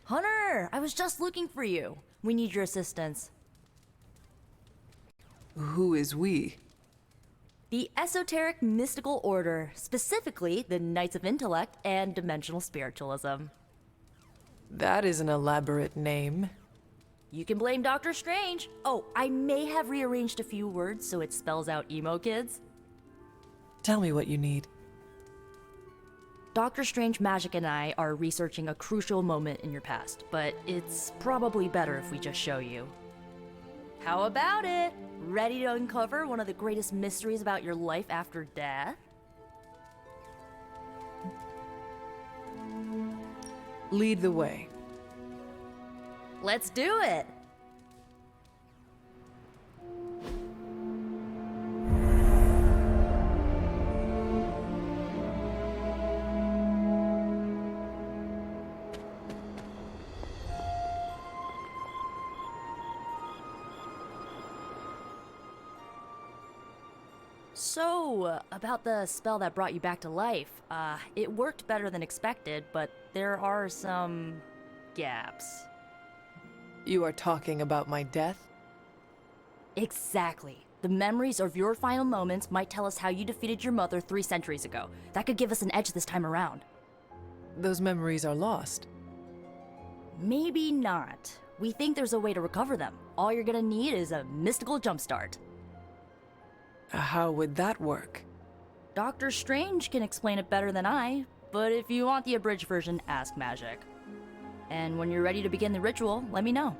Hunter, I was just looking for you. We need your assistance. Who is we? The Esoteric Mystical Order, specifically the Knights of Intellect and Dimensional Spiritualism. That is an elaborate name. You can blame Doctor Strange. Oh, I may have rearranged a few words so it spells out emo kids. Tell me what you need. Doctor Strange Magic and I are researching a crucial moment in your past, but it's probably better if we just show you. How about it? Ready to uncover one of the greatest mysteries about your life after death? Lead the way. Let's do it! So, about the spell that brought you back to life, it worked better than expected, but there are some gaps. You are talking about my death? Exactly. The memories of your final moments might tell us how you defeated your mother 3 centuries ago. That could give us an edge this time around. Those memories are lost. Maybe not. We think there's a way to recover them. All you're gonna need is a mystical jumpstart. How would that work? Doctor Strange can explain it better than I, but if you want the abridged version, ask Magic. And when you're ready to begin the ritual, let me know.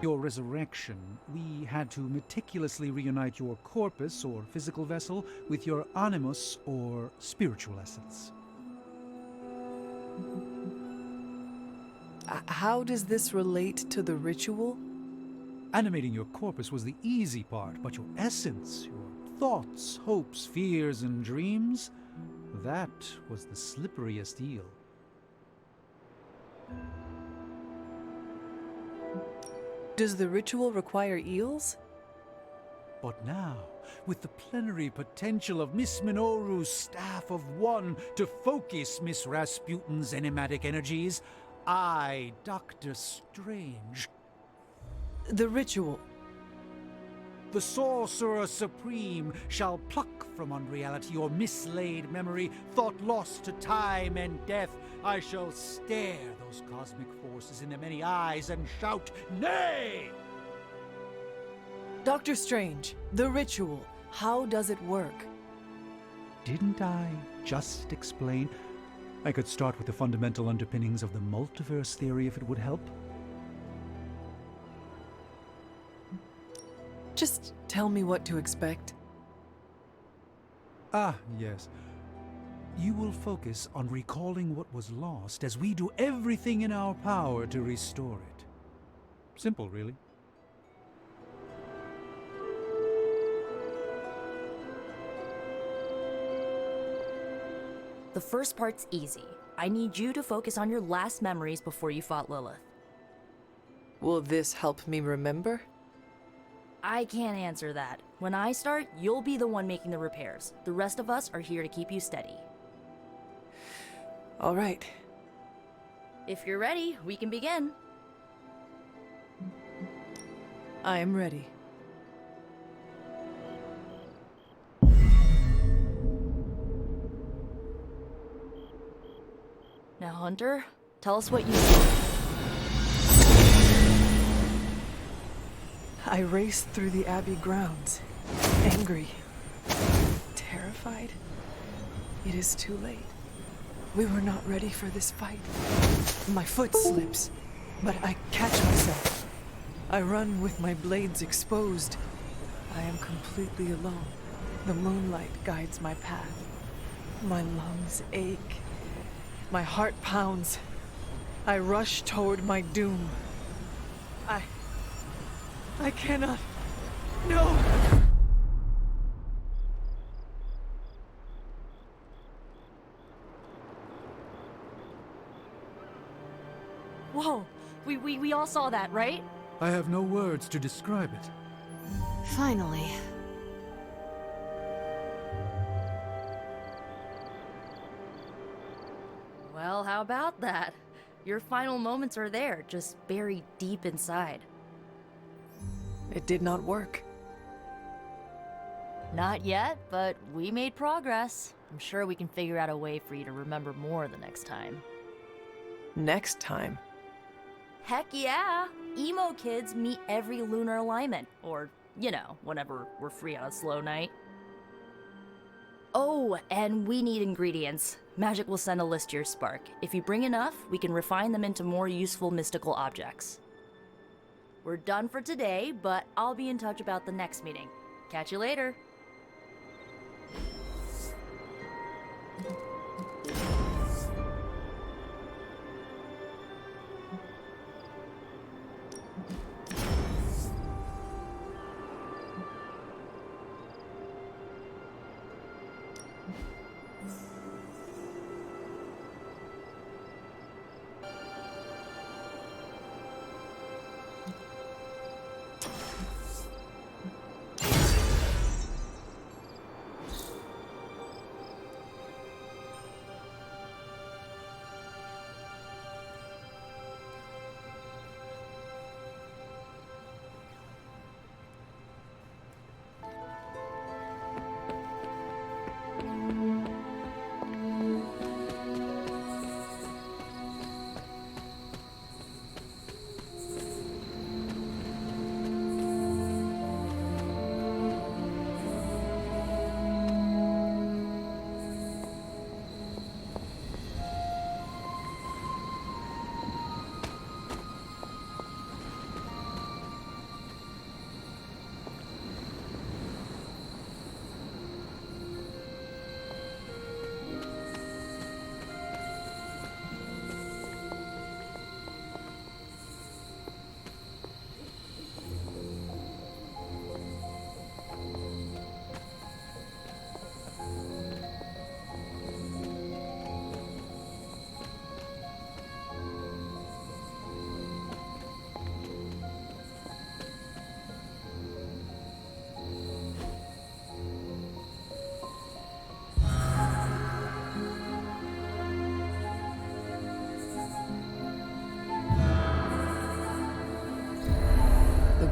Your resurrection, we had to meticulously reunite your corpus, or physical vessel, with your animus, or spiritual essence. How does this relate to the ritual? Animating your corpus was the easy part, but your essence, your thoughts, hopes, fears, and dreams, that was the slipperiest eel. Does the ritual require eels? But now, with the plenary potential of Miss Minoru's Staff of One to focus Miss Rasputin's enigmatic energies, I, Doctor Strange, The ritual. the Sorcerer Supreme, shall pluck from unreality your mislaid memory, thought lost to time and death. I shall stare those cosmic forces in their many eyes and shout, nay! Dr. Strange, the ritual. How does it work? Didn't I just explain? I could start with the fundamental underpinnings of the multiverse theory if it would help. Just tell me what to expect. Ah, yes. You will focus on recalling what was lost as we do everything in our power to restore it. Simple, really. The first part's easy. I need you to focus on your last memories before you fought Lilith. Will this help me remember? I can't answer that. When I start, you'll be the one making the repairs. The rest of us are here to keep you steady. All right. If you're ready, we can begin. I am ready. Now, Hunter, tell us what you see. I raced through the Abbey grounds, angry, terrified. It is too late. We were not ready for this fight. My foot slips, but I catch myself. I run with my blades exposed. I am completely alone. The moonlight guides my path. My lungs ache. My heart pounds. I rush toward my doom. I cannot. No! Whoa! We all saw that, right? I have no words to describe it. Finally. Well, how about that? Your final moments are there, just buried deep inside. It did not work. Not yet, but we made progress. I'm sure we can figure out a way for you to remember more the next time. Next time. Heck yeah! Emo kids meet every lunar alignment, or, you know, whenever we're free on a slow night. Oh, and we need ingredients. Magic will send a list to your spark. If you bring enough, we can refine them into more useful mystical objects. We're done for today, but I'll be in touch about the next meeting. Catch you later.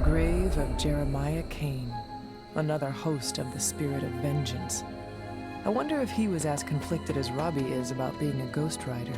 Grave of Jeremiah Cain, another host of the spirit of vengeance. I wonder if he was as conflicted as Robbie is about being a ghost rider.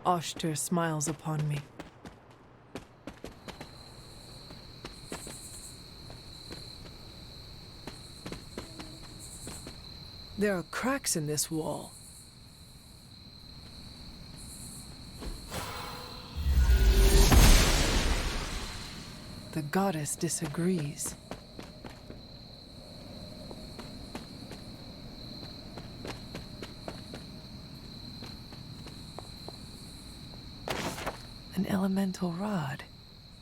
Oshter smiles upon me. There are cracks in this wall. The goddess disagrees. An elemental rod.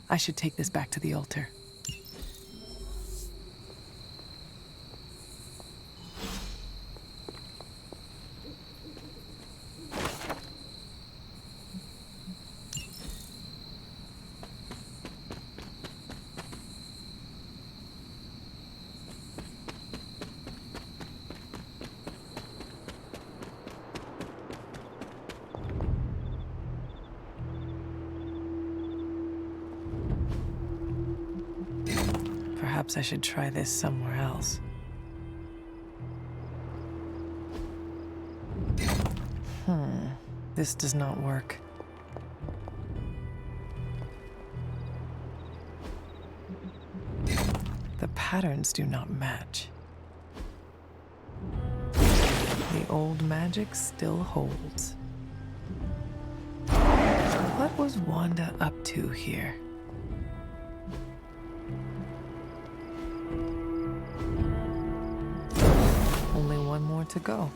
I should take this back to the altar. Perhaps I should try this somewhere else. This does not work. The patterns do not match. The old magic still holds. What was Wanda up to here? Only one more to go.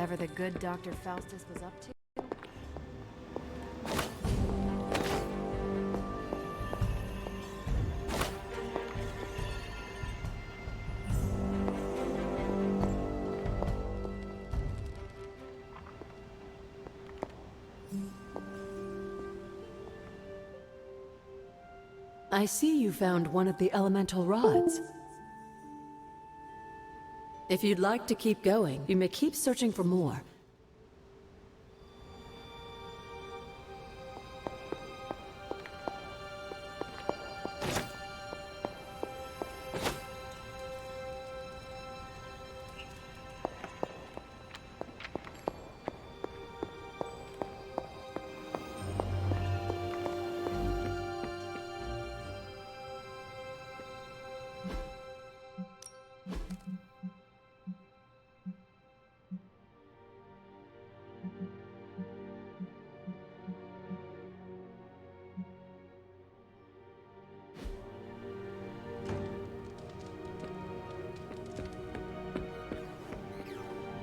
Whatever the good Dr. Faustus was up to. I see you found one of the elemental rods. If you'd like to keep going, you may keep searching for more.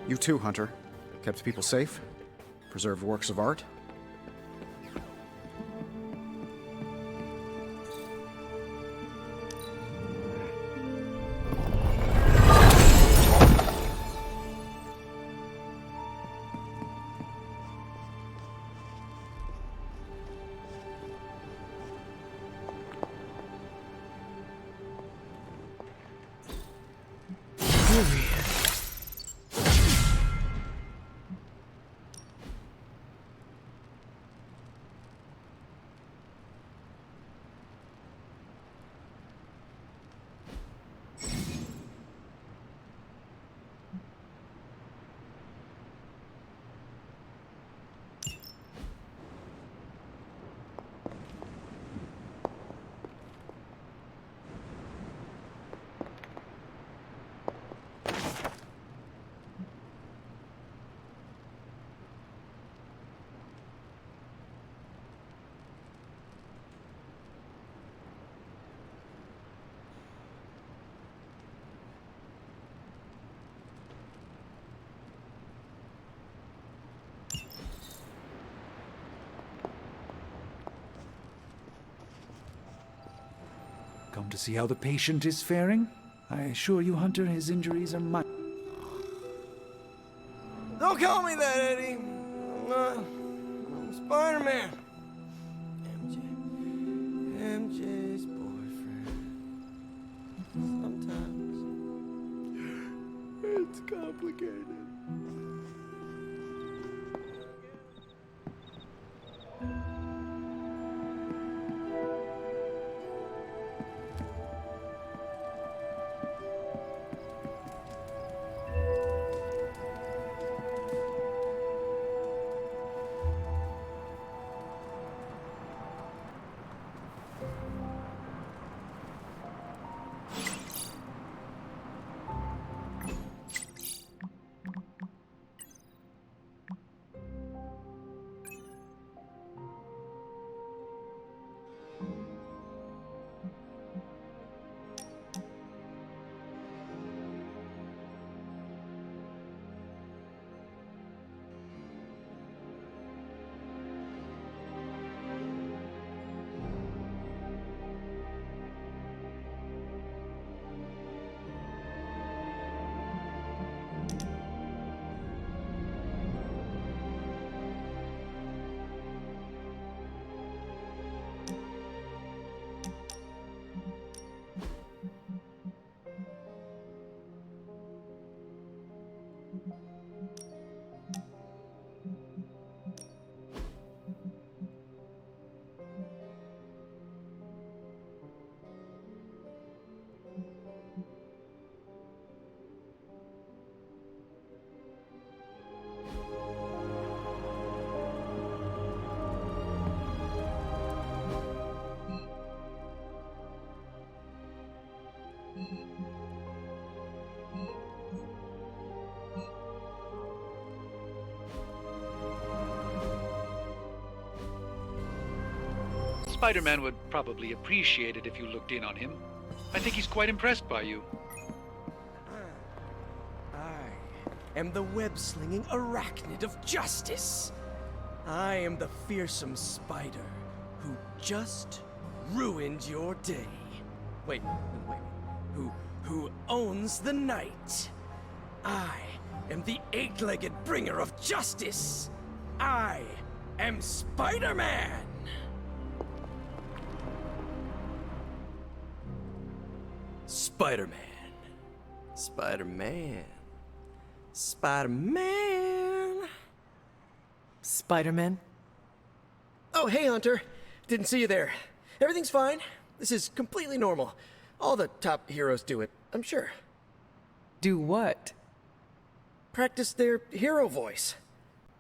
You too, Hunter. Kept people safe, preserved works of art. Come to see how the patient is faring? I assure you, Hunter, his injuries are much. Don't call me that, Eddie. I'm Spider-Man. MJ's boyfriend. Sometimes it's complicated. Spider-Man would probably appreciate it if you looked in on him. I think he's quite impressed by you. am the web-slinging arachnid of justice. I am the fearsome spider who just ruined your day. Wait. Who owns the night. I am the eight-legged bringer of justice. I am Spider-Man! Spider-Man. Spider-Man. Spider-Man. Spider-Man? Oh, hey, Hunter. Didn't see you there. Everything's fine. This is completely normal. All the top heroes do it, I'm sure. Do what? Practice their hero voice.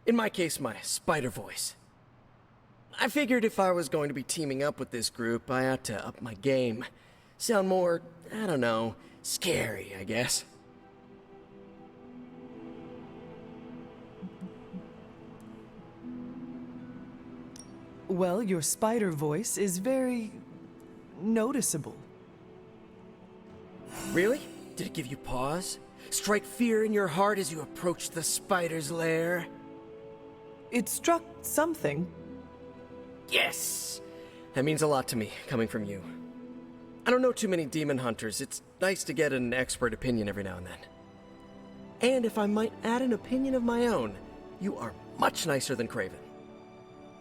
In my case, my spider voice. I figured if I was going to be teaming up with this group, I ought to up my game. Sound more, I don't know, scary, I guess. Well, your spider voice is very noticeable. Really? Did it give you pause? Strike fear in your heart as you approach the spider's lair? It struck something. Yes! That means a lot to me, coming from you. I don't know too many demon hunters. It's nice to get an expert opinion every now and then. And if I might add an opinion of my own, you are much nicer than Craven.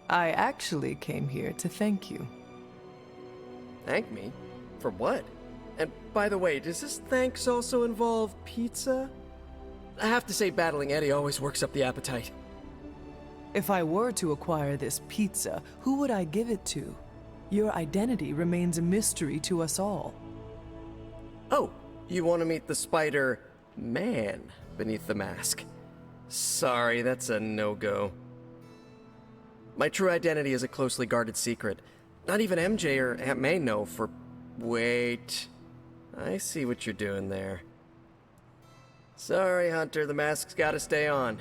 I actually came here to thank you. Thank me? For what? And by the way, does this thanks also involve pizza? I have to say battling Eddie always works up the appetite. If I were to acquire this pizza, who would I give it to? Your identity remains a mystery to us all. Oh, you want to meet the Spider-Man beneath the mask? Sorry, that's a no-go. My true identity is a closely guarded secret. Not even MJ or Aunt May know for... Wait... I see what you're doing there. Sorry, Hunter, the mask's gotta stay on.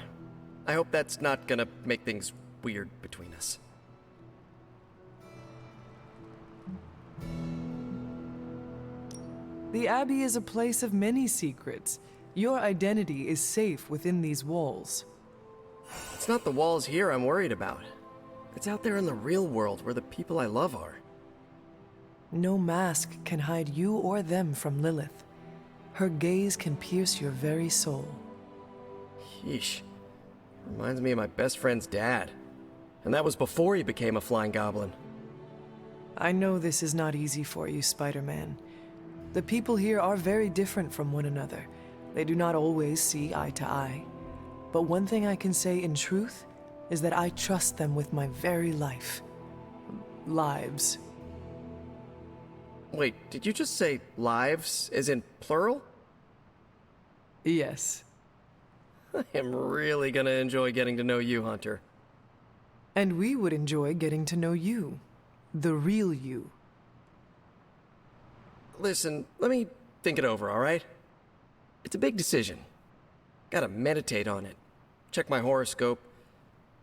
I hope that's not gonna make things weird between us. The Abbey is a place of many secrets. Your identity is safe within these walls. It's not the walls here I'm worried about. It's out there in the real world where the people I love are. No mask can hide you or them from Lilith. Her gaze can pierce your very soul. Yeesh. Reminds me of my best friend's dad. And that was before he became a flying goblin. I know this is not easy for you, Spider-Man. The people here are very different from one another. They do not always see eye to eye. But one thing I can say in truth is that I trust them with my very life. Lives. Wait, did you just say lives, as in plural? Yes. I am really gonna enjoy getting to know you, Hunter. And we would enjoy getting to know you. The real you. Listen, let me think it over, alright? It's a big decision. Gotta meditate on it. Check my horoscope,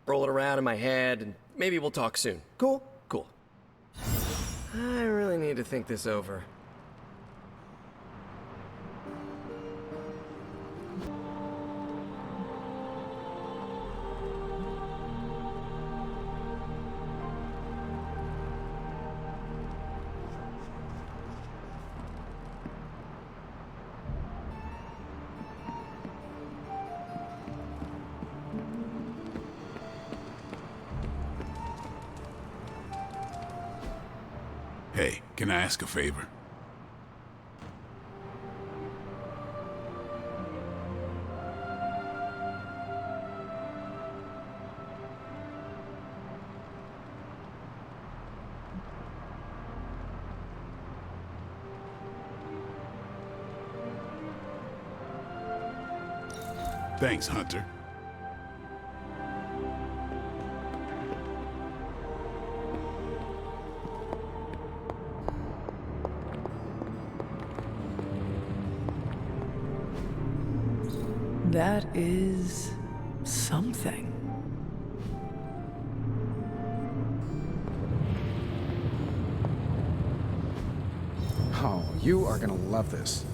roll it around in my head, and maybe we'll talk soon. Cool? Cool. I really need to think this over. Hey, can I ask a favor? Thanks, Hunter. That is something. Oh, you are gonna love this.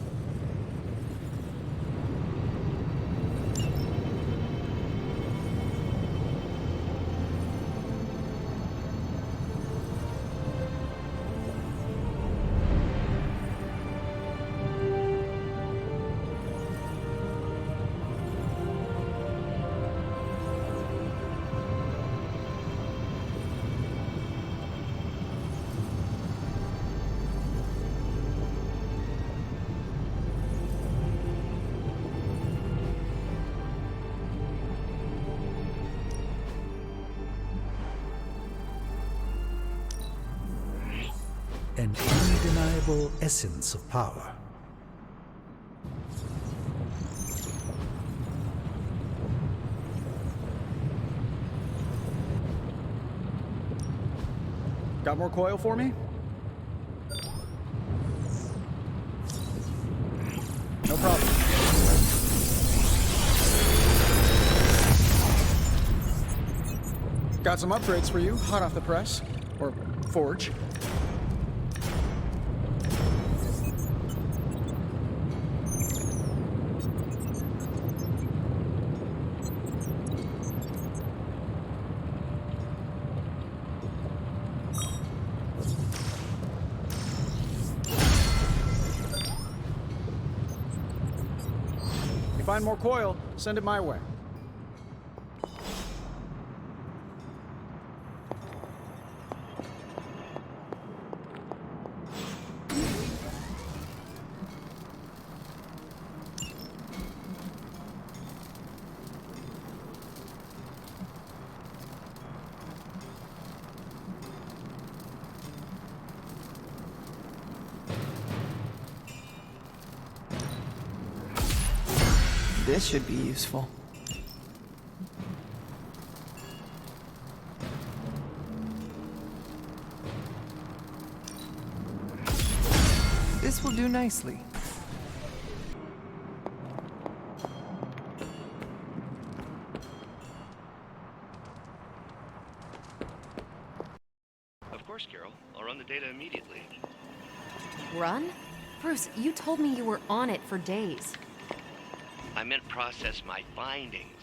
incredible essence of power. Got more coil for me? No problem. Got some upgrades for you, hot off the press. Or forge. Find more coil, send it my way. This should be useful. This will do nicely. Of course, Carol. I'll run the data immediately. Run? Bruce, you told me you were on it for days. I meant process my findings.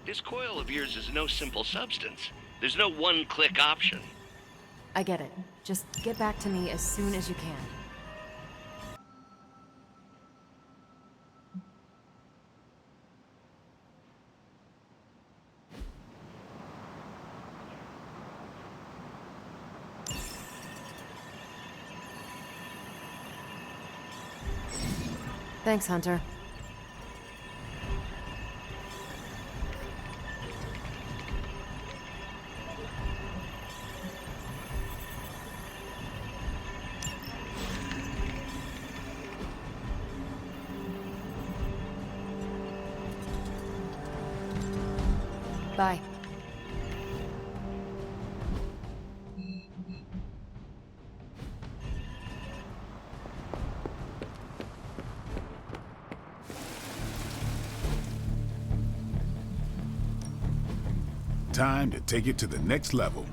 This coil of yours is no simple substance. There's no one-click option. I get it. Just get back to me as soon as you can. Thanks, Hunter. Bye. Time to take it to the next level.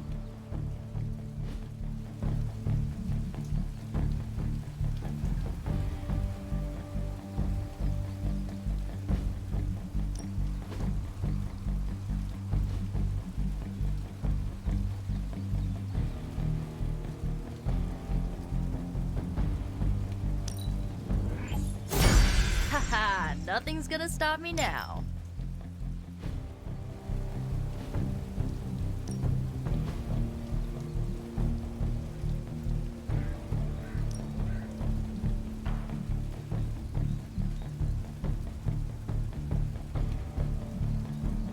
Haha, nothing's gonna stop me now.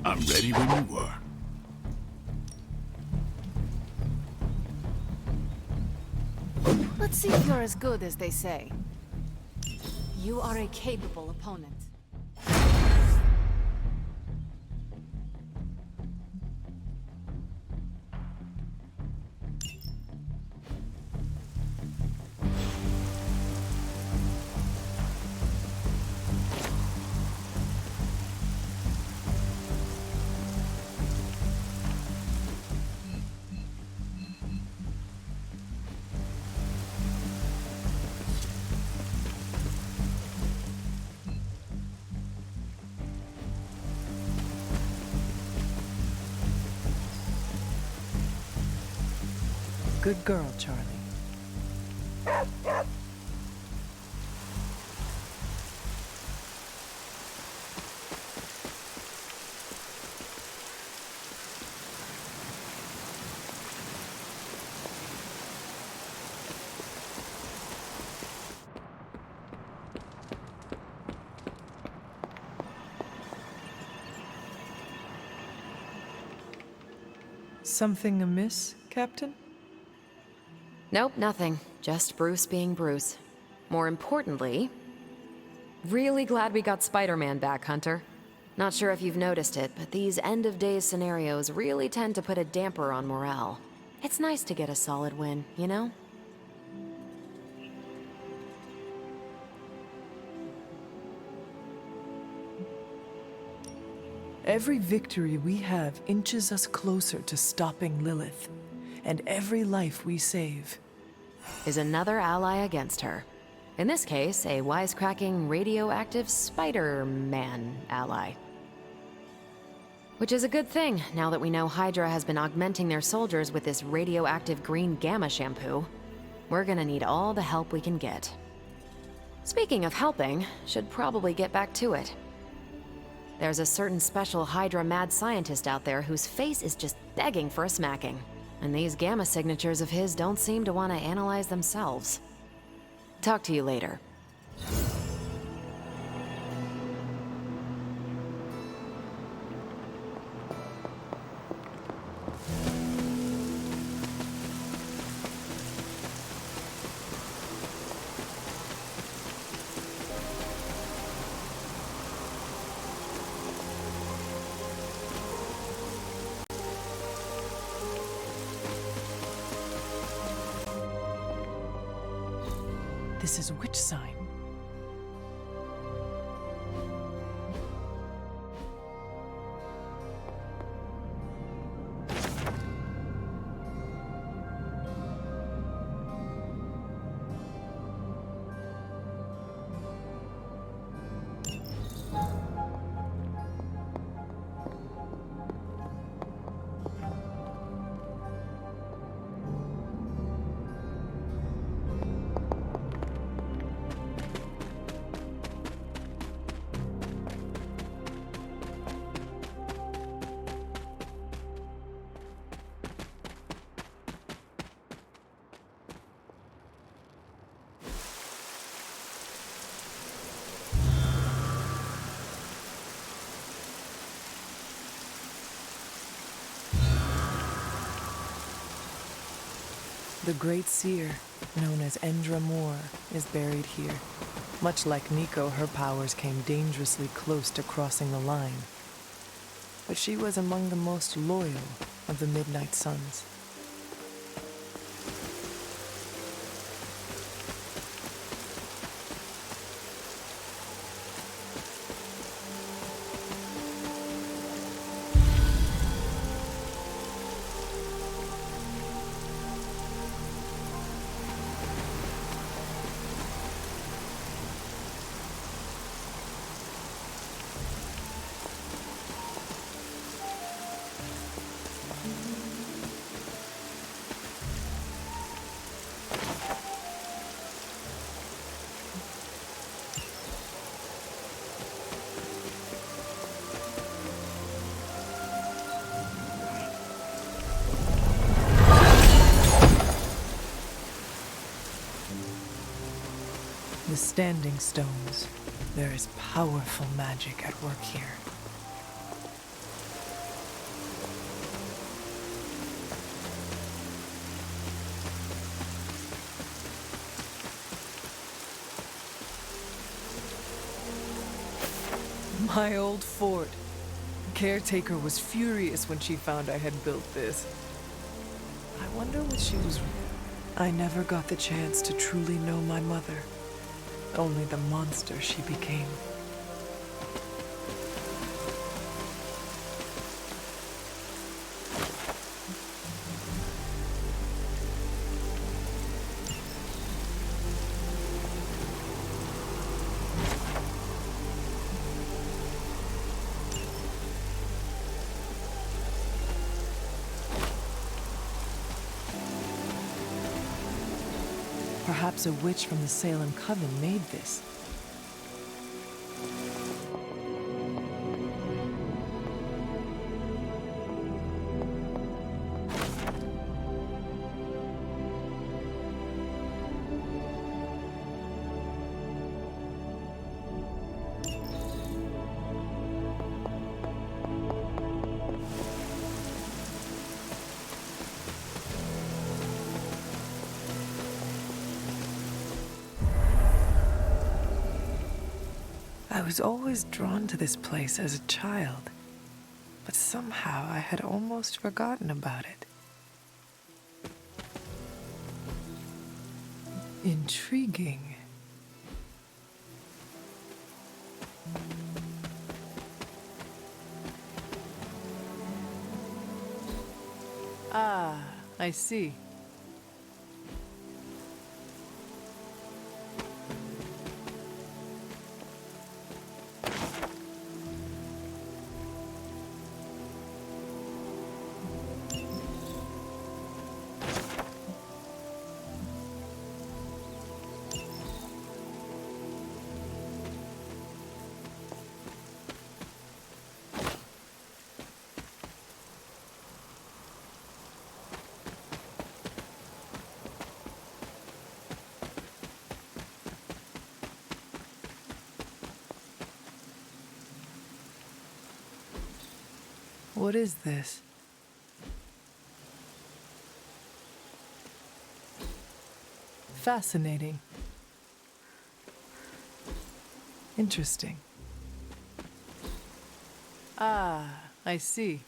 I'm ready when you are. Let's see if you're as good as they say. You are a capable opponent. Good girl, Charlie. Something amiss, Captain? Nope, nothing. Just Bruce being Bruce. More importantly, really glad we got Spider-Man back, Hunter. Not sure if you've noticed it, but these end-of-days scenarios really tend to put a damper on morale. It's nice to get a solid win, you know? Every victory we have inches us closer to stopping Lilith, and every life we save is another ally against her. In this case, a wisecracking, radioactive Spider-Man ally. Which is a good thing, now that we know HYDRA has been augmenting their soldiers with this radioactive green gamma shampoo. We're gonna need all the help we can get. Speaking of helping, should probably get back to it. There's a certain special HYDRA mad scientist out there whose face is just begging for a smacking. And these gamma signatures of his don't seem to want to analyze themselves. Talk to you later. This is which sign? The Great Seer, known as Endra Moore, is buried here. Much like Nico, her powers came dangerously close to crossing the line. But she was among the most loyal of the Midnight Suns. The Standing Stones. There is powerful magic at work here. My old fort. The caretaker was furious when she found I had built this. I wonder what she was... I never got the chance to truly know my mother. Only the monster she became. Perhaps a witch from the Salem Coven made this. I was always drawn to this place as a child, but somehow I had almost forgotten about it. Intriguing. Ah, I see. What is this? Fascinating. Interesting. Ah, I see.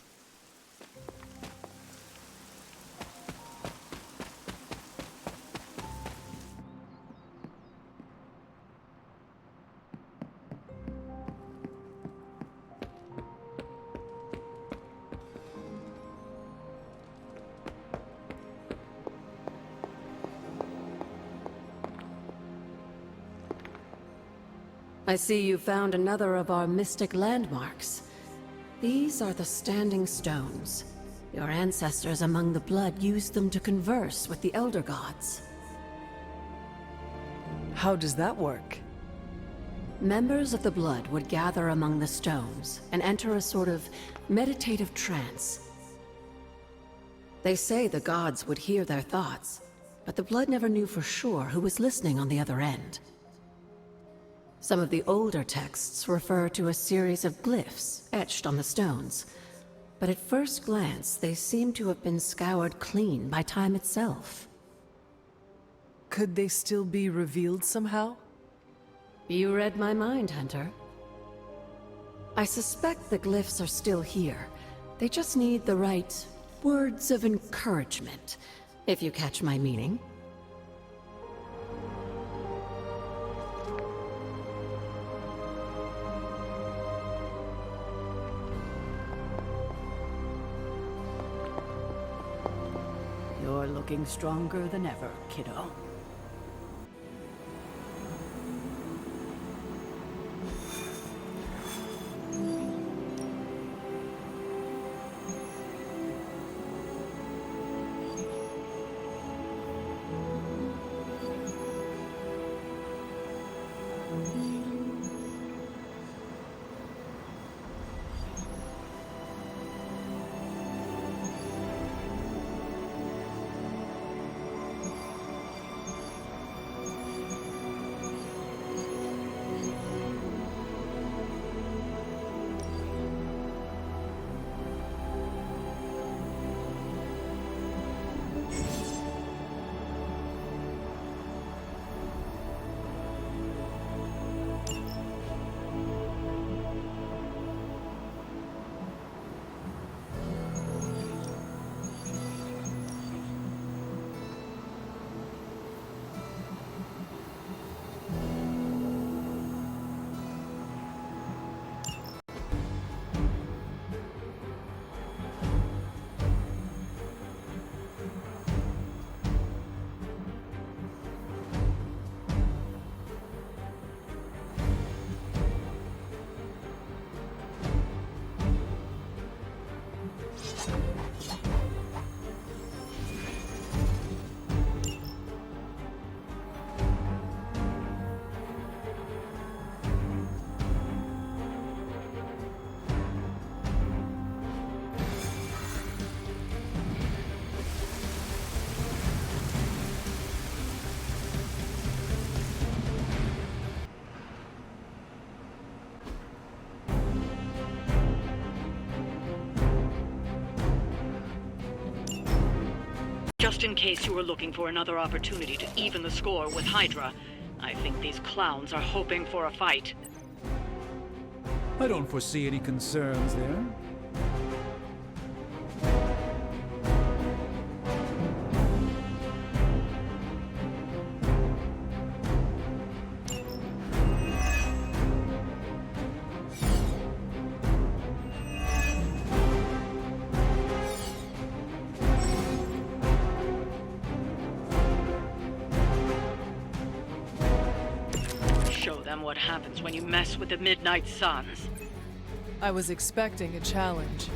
I see you found another of our mystic landmarks. These are the Standing Stones. Your ancestors among the Blood used them to converse with the Elder Gods. How does that work? Members of the Blood would gather among the stones and enter a sort of meditative trance. They say the gods would hear their thoughts, but the Blood never knew for sure who was listening on the other end. Some of the older texts refer to a series of glyphs etched on the stones, but at first glance they seem to have been scoured clean by time itself. Could they still be revealed somehow? You read my mind, Hunter. I suspect the glyphs are still here. They just need the right words of encouragement, if you catch my meaning. You're looking stronger than ever, kiddo. Just in case you were looking for another opportunity to even the score with HYDRA, I think these clowns are hoping for a fight. I don't foresee any concerns there. Show them what happens when you mess with the Midnight Suns. I was expecting a challenge.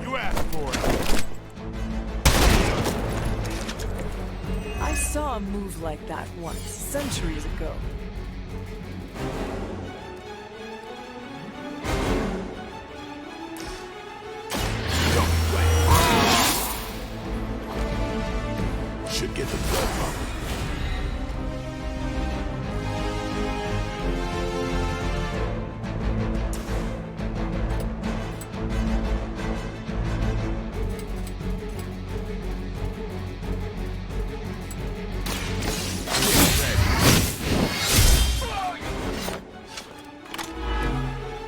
You asked for it. I saw a move like that once, centuries ago. Should get the blood pumping.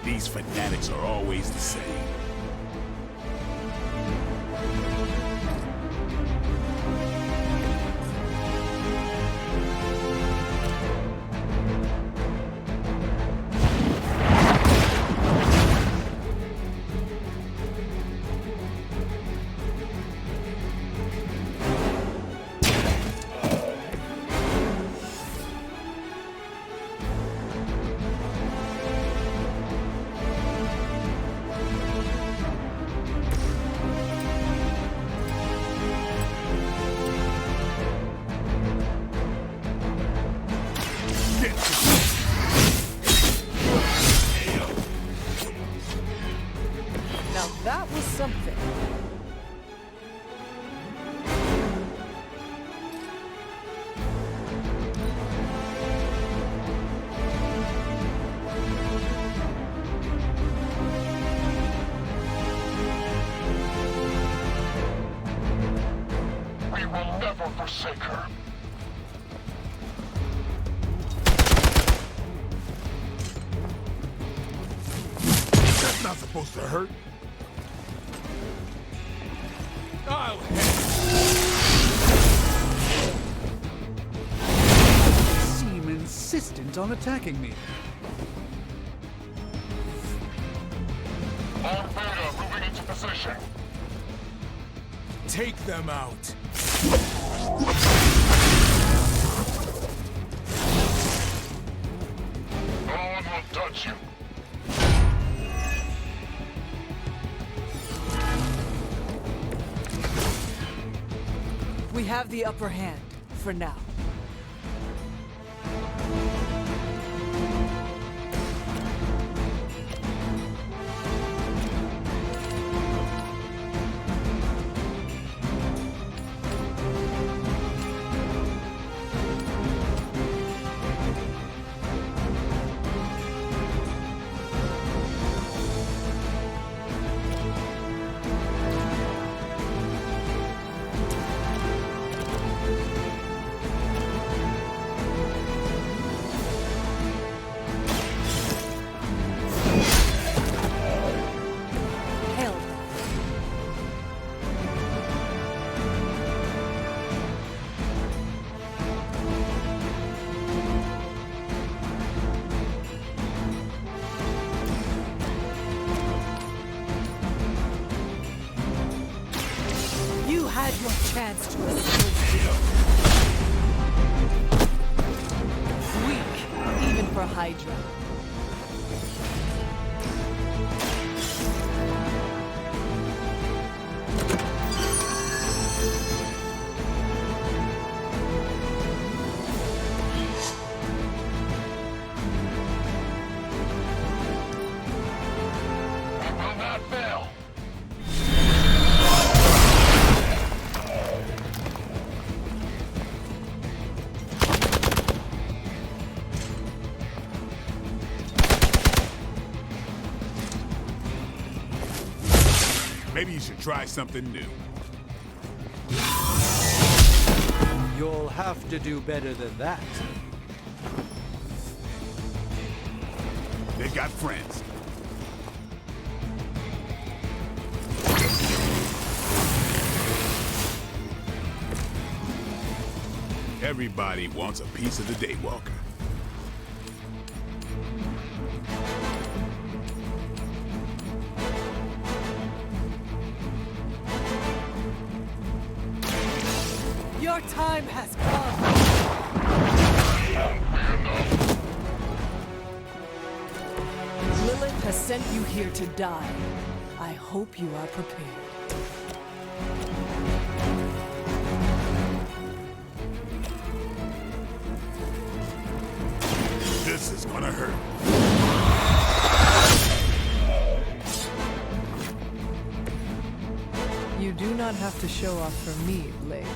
These fanatics are always the same. Now that was something. We will never forsake her. That's not supposed to hurt. Oh, You seem insistent on attacking me. on Beta, moving into position. Take them out. No one will touch you. We have the upper hand, for now. You had your chance to escape. Weak, even for HYDRA. We will not fail. Maybe you should try something new. You'll have to do better than that. They've got friends. Everybody wants a piece of the Daywalker. Your time has come! Lilith has sent you here to die. I hope you are prepared. This is gonna hurt. You do not have to show off for me, Blade.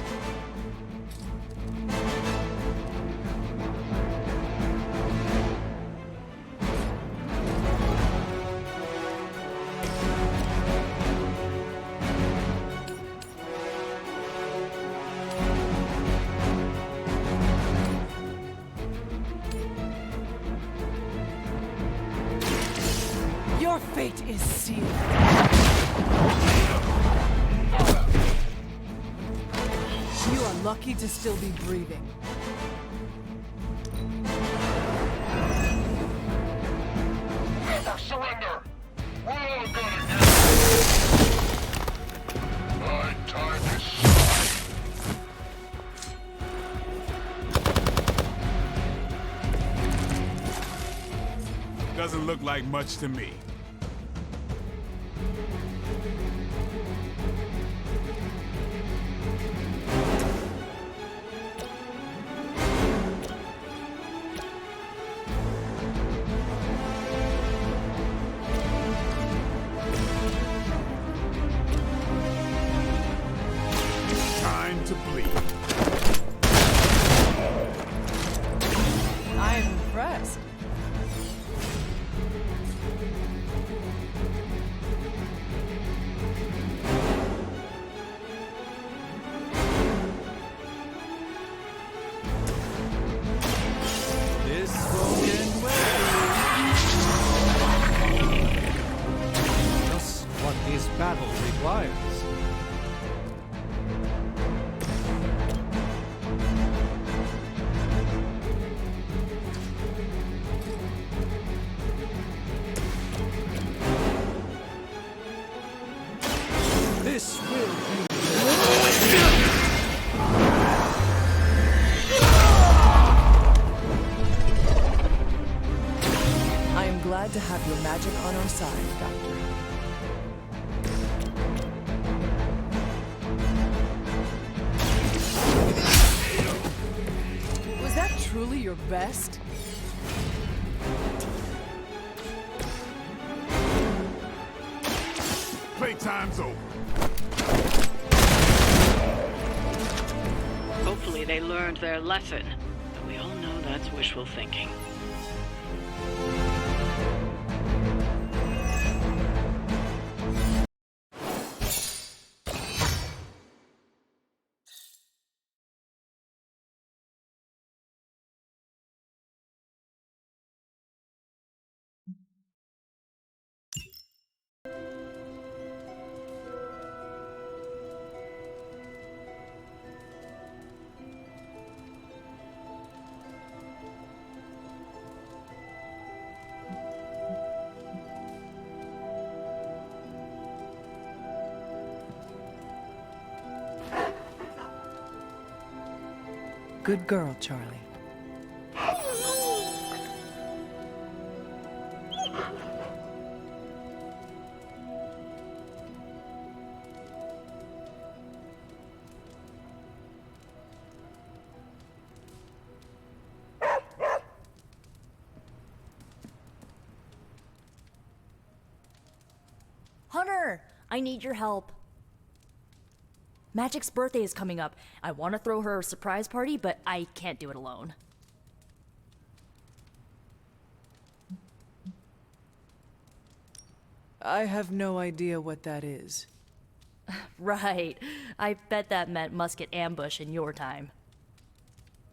Your fate is sealed. You are lucky to still be breathing. Never surrender! We're all gonna get my time is Doesn't look like much to me. Time to bleed. I am impressed. This won't end well. Just what this battle requires. This will be I am glad to have your magic on our side, Doctor. Was that truly your best? Playtime's over. Hopefully they learned their lesson. But we all know that's wishful thinking. Good girl, Charlie. Hunter, I need your help. Magic's birthday is coming up. I want to throw her a surprise party, but I can't do it alone. I have no idea what that is. Right. I bet that meant musket ambush in your time.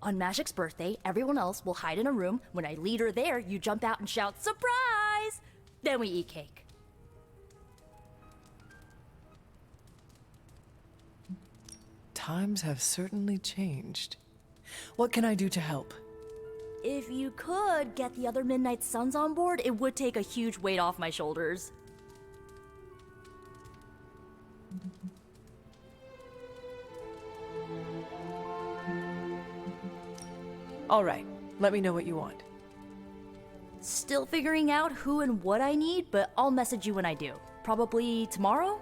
On Magic's birthday, everyone else will hide in a room. When I lead her there, you jump out and shout, "Surprise!" Then we eat cake. Times have certainly changed. What can I do to help? If you could get the other Midnight Suns on board, it would take a huge weight off my shoulders. All right, let me know what you want. Still figuring out who and what I need, but I'll message you when I do. Probably tomorrow?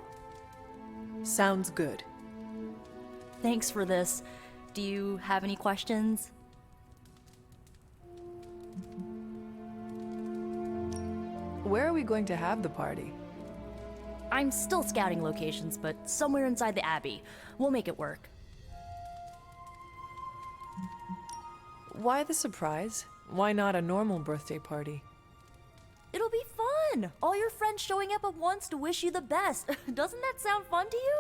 Sounds good. Thanks for this. Do you have any questions? Where are we going to have the party? I'm still scouting locations, but somewhere inside the Abbey. We'll make it work. Why the surprise? Why not a normal birthday party? It'll be fun! All your friends showing up at once to wish you the best. Doesn't that sound fun to you?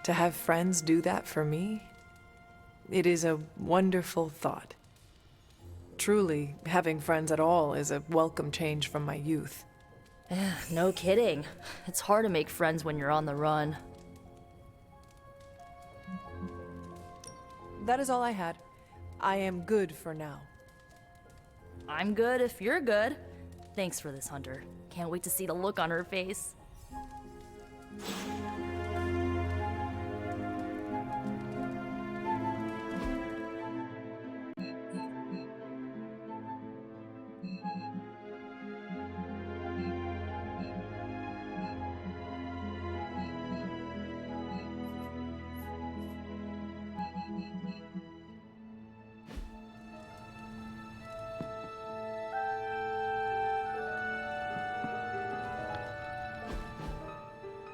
To have friends do that for me? It is a wonderful thought. Truly, having friends at all is a welcome change from my youth. No kidding. It's hard to make friends when you're on the run. That is all I had. I am good for now. I'm good if you're good. Thanks for this, Hunter. Can't wait to see the look on her face.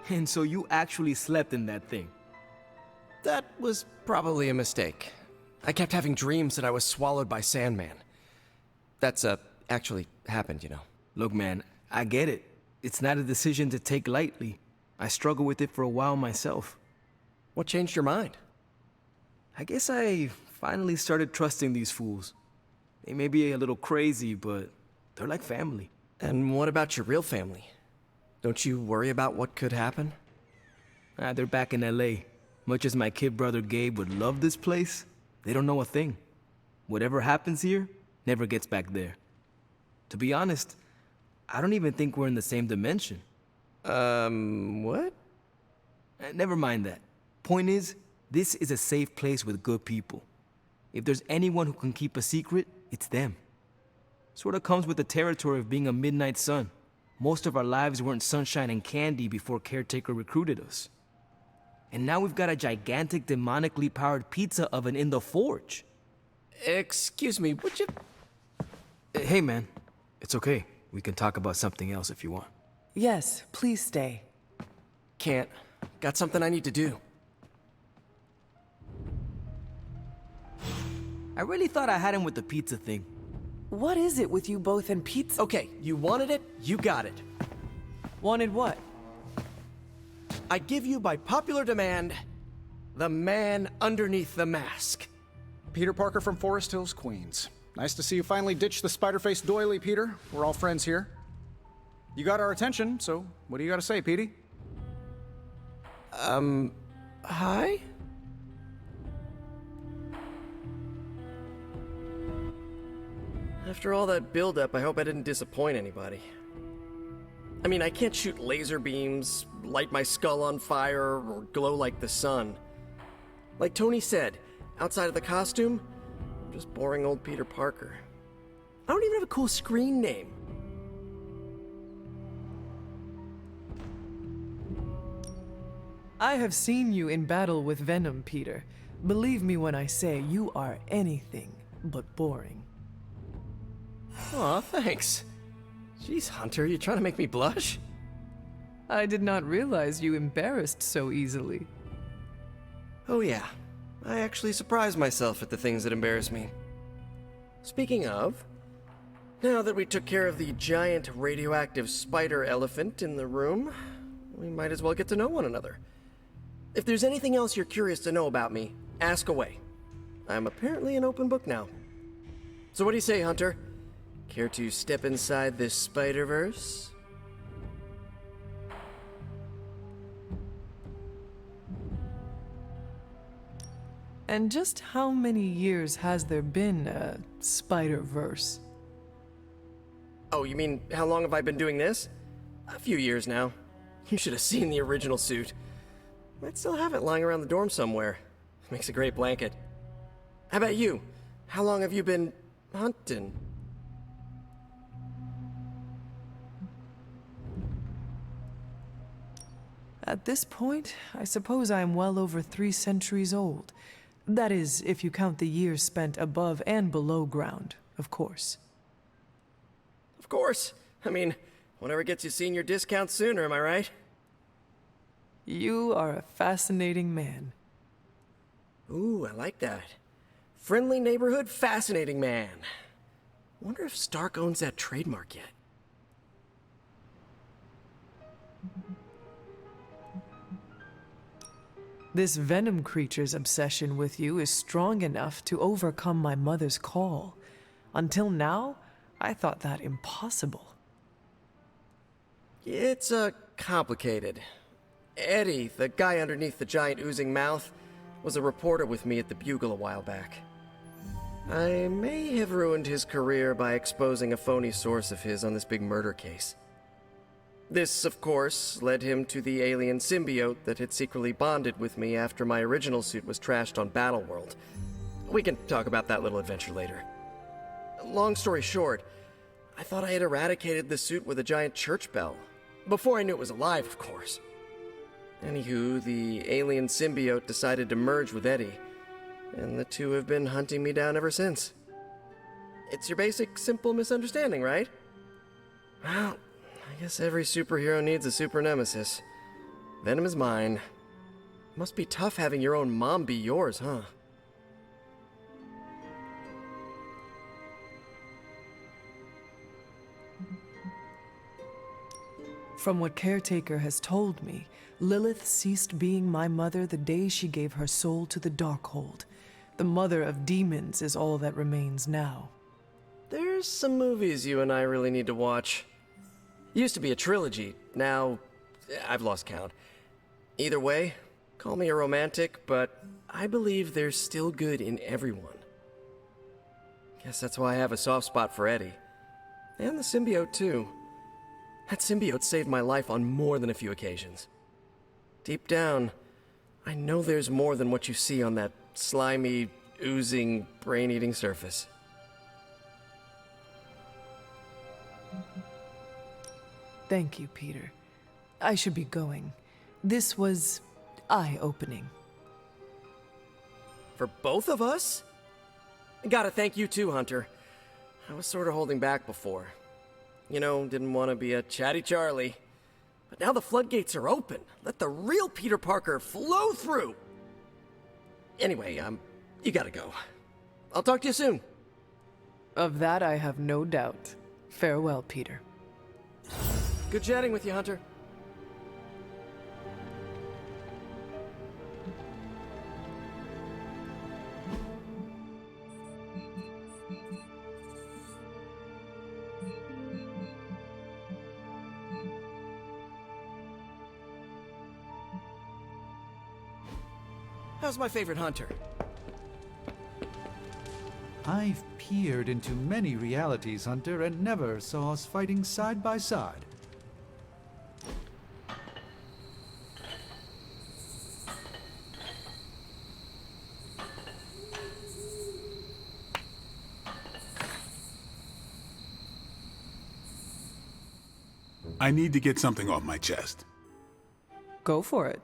And so you actually slept in that thing? That was probably a mistake. I kept having dreams that I was swallowed by Sandman. That's, actually happened, you know. Look, man, I get it. It's not a decision to take lightly. I struggled with it for a while myself. What changed your mind? I guess I finally started trusting these fools. They may be a little crazy, but they're like family. And what about your real family? Don't you worry about what could happen? They're back in LA. Much as my kid brother Gabe would love this place, they don't know a thing. Whatever happens here, never gets back there. To be honest, I don't even think we're in the same dimension. What? Never mind that. Point is, this is a safe place with good people. If there's anyone who can keep a secret, it's them. Sort of comes with the territory of being a Midnight Sun. Most of our lives weren't sunshine and candy before Caretaker recruited us. And now we've got a gigantic demonically powered pizza oven in the forge. Excuse me, would you... Hey man, it's okay. We can talk about something else if you want. Yes, please stay. Can't. Got something I need to do. I really thought I had him with the pizza thing. What is it with you both and pizza? Okay, you wanted it, you got it. Wanted what? I give you, by popular demand, the man underneath the mask. Peter Parker from Forest Hills, Queens. Nice to see you finally ditched the spider-faced doily, Peter. We're all friends here. You got our attention, so what do you got to say, Petey? Hi? After all that build-up, I hope I didn't disappoint anybody. I mean, I can't shoot laser beams, light my skull on fire, or glow like the sun. Like Tony said, outside of the costume, I'm just boring old Peter Parker. I don't even have a cool screen name. I have seen you in battle with Venom, Peter. Believe me when I say you are anything but boring. Aw, thanks. Jeez, Hunter, you trying to make me blush? I did not realize you embarrassed so easily. Oh yeah, I actually surprise myself at the things that embarrass me. Speaking of, Now that we took care of the giant radioactive spider elephant in the room, we might as well get to know one another. If there's anything else you're curious to know about me, ask away. I'm apparently an open book now. So what do you say, Hunter? Care to step inside this Spider-Verse? And just how many years has there been a Spider-Verse? Oh, you mean how long have I been doing this? A few years now. You should have seen the original suit. Might still have it lying around the dorm somewhere. Makes a great blanket. How about you? How long have you been hunting? At this point, I suppose I am well over 3 centuries old. That is, if you count the years spent above and below ground, of course. Of course. I mean, whatever gets you senior discount sooner, am I right? You are a fascinating man. Ooh, I like that. Friendly neighborhood, fascinating man. Wonder if Stark owns that trademark yet. This venom creature's obsession with you is strong enough to overcome my mother's call. Until now, I thought that impossible. It's, complicated. Eddie, the guy underneath the giant oozing mouth, was a reporter with me at the Bugle a while back. I may have ruined his career by exposing a phony source of his on this big murder case. This, of course, led him to the alien symbiote that had secretly bonded with me after my original suit was trashed on Battleworld. We can talk about that little adventure later. Long story short, I thought I had eradicated the suit with a giant church bell. Before I knew it was alive, of course. Anywho, the alien symbiote decided to merge with Eddie, and the two have been hunting me down ever since. It's your basic, simple misunderstanding, right? Well, I guess every superhero needs a super nemesis. Venom is mine. Must be tough having your own mom be yours, huh? From what Caretaker has told me, Lilith ceased being my mother the day she gave her soul to the Darkhold. The mother of demons is all that remains now. There's some movies you and I really need to watch. Used to be a trilogy, now I've lost count. Either way, call me a romantic, but I believe there's still good in everyone. Guess that's why I have a soft spot for Eddie. And the symbiote, too. That symbiote saved my life on more than a few occasions. Deep down, I know there's more than what you see on that slimy, oozing, brain-eating surface. Thank you, Peter. I should be going. This was eye-opening. For both of us? Gotta thank you too, Hunter. I was sort of holding back before. You know, didn't want to be a chatty Charlie. But now the floodgates are open. Let the real Peter Parker flow through! Anyway, you gotta go. I'll talk to you soon. Of that I have no doubt. Farewell, Peter. Good chatting with you, Hunter. How's my favorite Hunter? I've peered into many realities, Hunter, and never saw us fighting side by side. I need to get something off my chest. Go for it.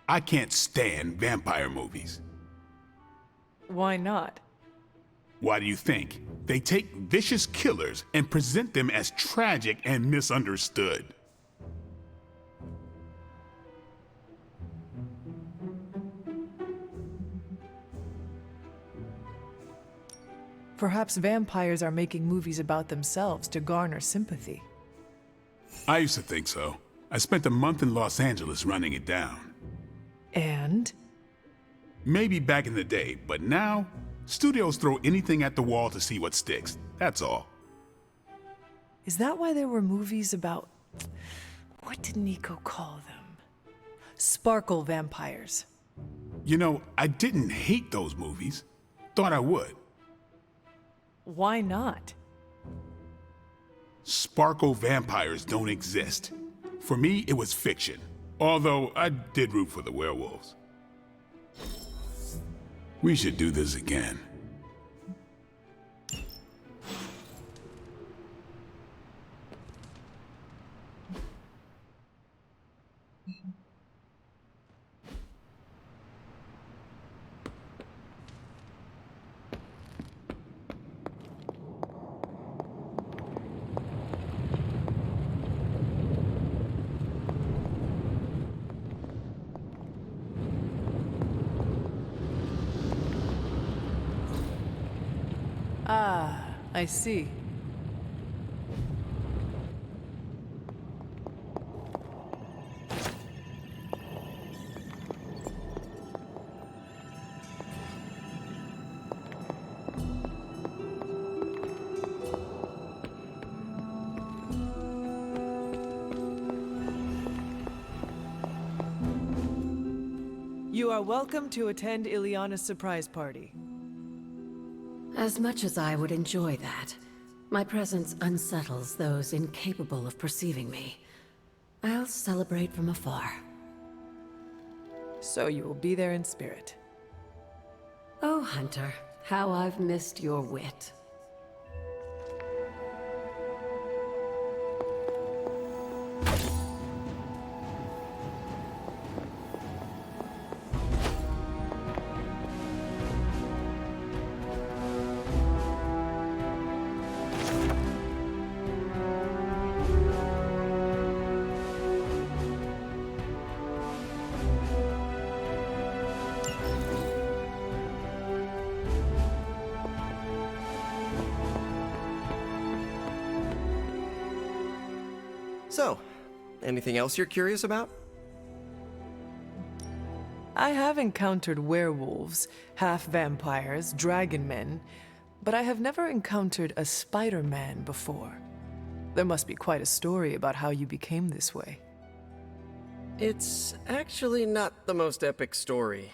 I can't stand vampire movies. Why not? Why do you think? They take vicious killers and present them as tragic and misunderstood. Perhaps vampires are making movies about themselves to garner sympathy. I used to think so. I spent a month in Los Angeles running it down. And? Maybe back in the day, but now, studios throw anything at the wall to see what sticks. That's all. Is that why there were movies about... what did Nico call them? Sparkle vampires. You know, I didn't hate those movies. Thought I would. Why not? Sparkle vampires don't exist. For me, it was fiction. Although, I did root for the werewolves. We should do this again. Ah, I see. You are welcome to attend Ileana's surprise party. As much as I would enjoy that, my presence unsettles those incapable of perceiving me. I'll celebrate from afar. So you will be there in spirit. Oh, Hunter, how I've missed your wit. So, anything else you're curious about? I have encountered werewolves, half-vampires, dragon men, but I have never encountered a Spider-Man before. There must be quite a story about how you became this way. It's actually not the most epic story.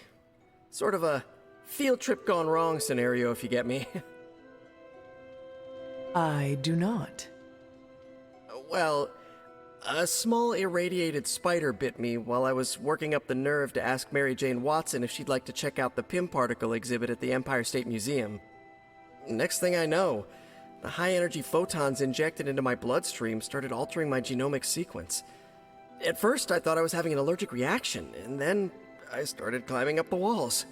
Sort of a field trip gone wrong scenario, if you get me. I do not. Well, a small irradiated spider bit me while I was working up the nerve to ask Mary Jane Watson if she'd like to check out the Pym particle exhibit at the Empire State Museum. Next thing I know, the high-energy photons injected into my bloodstream started altering my genomic sequence. At first, I thought I was having an allergic reaction, and then I started climbing up the walls.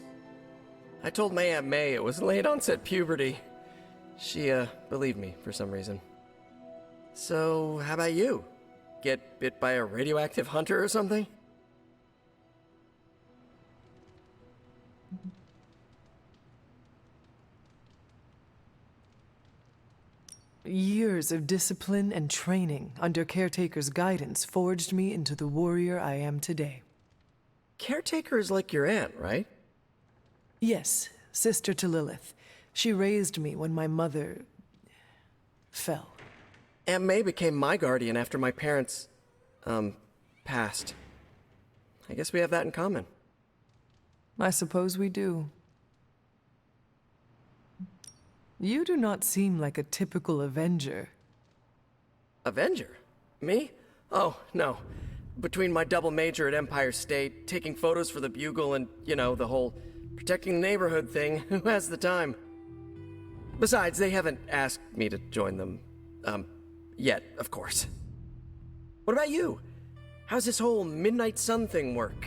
I told my Aunt May it was late-onset puberty. She, believed me for some reason. So, how about you? Get bit by a radioactive hunter or something? Years of discipline and training under Caretaker's guidance forged me into the warrior I am today. Caretaker is like your aunt, right? Yes, sister to Lilith. She raised me when my mother... fell. Aunt May became my guardian after my parents, passed. I guess we have that in common. I suppose we do. You do not seem like a typical Avenger. Avenger? Me? Oh, no. Between my double major at Empire State, taking photos for the Bugle, and, you know, the whole protecting the neighborhood thing, who has the time? Besides, they haven't asked me to join them, yet, of course. What about you? How's this whole Midnight Sun thing work?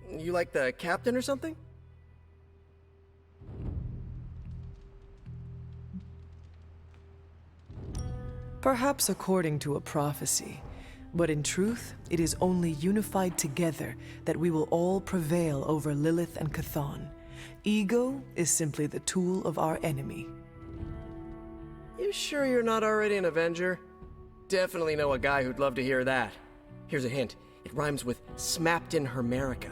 You like the captain or something? Perhaps according to a prophecy, but in truth, it is only unified together that we will all prevail over Lilith and Chthon. Ego is simply the tool of our enemy. You sure you're not already an Avenger? Definitely know a guy who'd love to hear that. Here's a hint. It rhymes with smapped in Hermerica.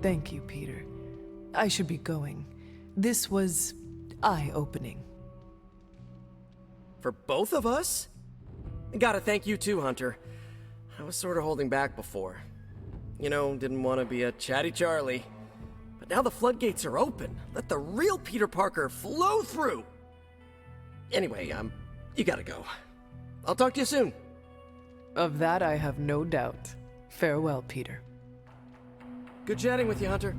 Thank you, Peter. I should be going. This was eye-opening. For both of us? Gotta thank you too, Hunter. I was sort of holding back before. You know, didn't want to be a chatty Charlie. But now the floodgates are open. Let the real Peter Parker flow through! Anyway, you gotta go. I'll talk to you soon. Of that I have no doubt. Farewell, Peter. Good chatting with you, Hunter.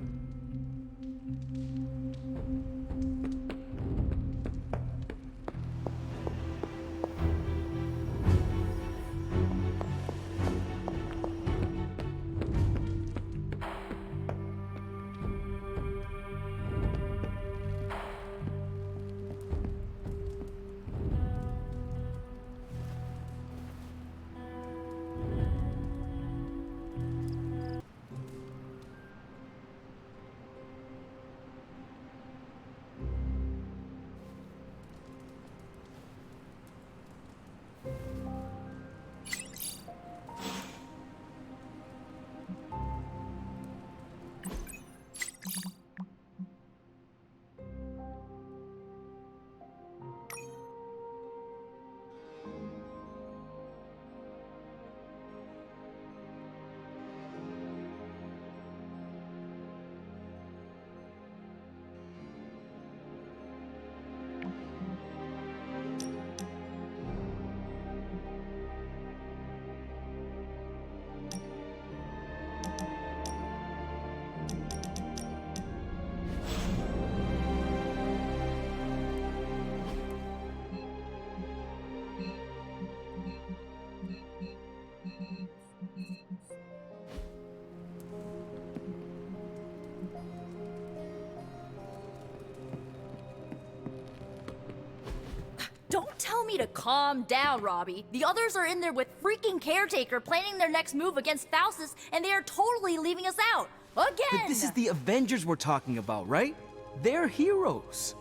Don't tell me to calm down, Robbie. The others are in there with freaking Caretaker planning their next move against Faustus, and they are totally leaving us out. Again! But this is the Avengers we're talking about, right? They're heroes.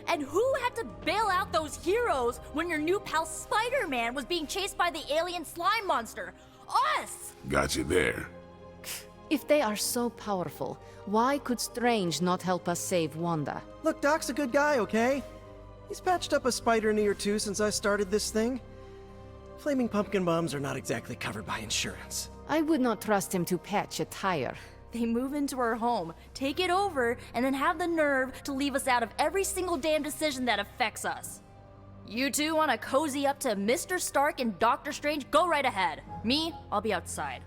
And who had to bail out those heroes when your new pal Spider-Man was being chased by the alien slime monster? Us! Got you there. If they are so powerful, why could Strange not help us save Wanda? Look, Doc's a good guy, okay? He's patched up a spider knee or two since I started this thing. Flaming pumpkin bombs are not exactly covered by insurance. I would not trust him to patch a tire. They move into our home, take it over, and then have the nerve to leave us out of every single damn decision that affects us. You two want to cozy up to Mr. Stark and Doctor Strange? Go right ahead. Me, I'll be outside.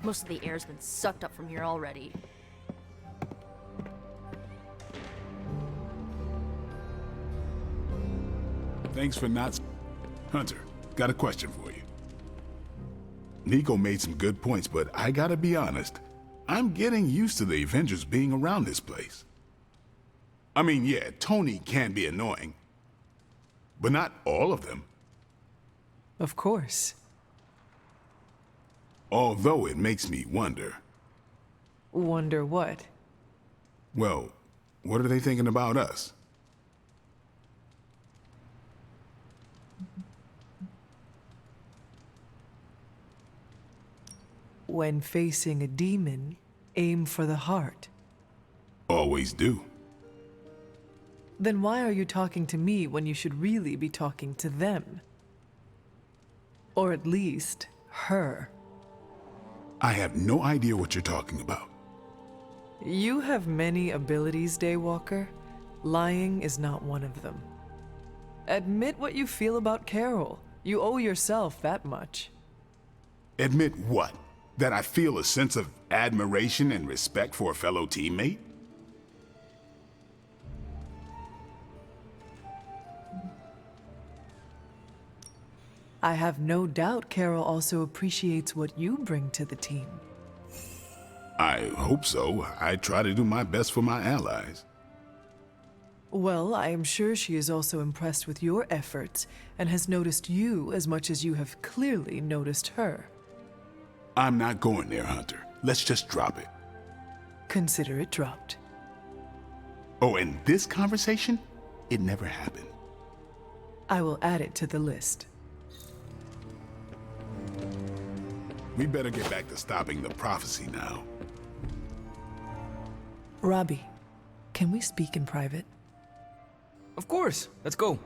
Most of the air's been sucked up from here already. Thanks for not... Hunter, got a question for you. Nico made some good points, but I gotta be honest. I'm getting used to the Avengers being around this place. I mean, yeah, Tony can be annoying, but not all of them. Of course. Although it makes me wonder. Wonder what? Well, what are they thinking about us? When facing a demon, aim for the heart. Always do. Then why are you talking to me when you should really be talking to them? Or at least, her. I have no idea what you're talking about. You have many abilities, Daywalker. Lying is not one of them. Admit what you feel about Carol. You owe yourself that much. Admit what? That I feel a sense of admiration and respect for a fellow teammate? I have no doubt Carol also appreciates what you bring to the team. I hope so. I try to do my best for my allies. Well, I am sure she is also impressed with your efforts and has noticed you as much as you have clearly noticed her. I'm not going there, Hunter. Let's just drop it. Consider it dropped. Oh, and this conversation? It never happened. I will add it to the list. We better get back to stopping the prophecy now. Robbie, can we speak in private? Of course. Let's go.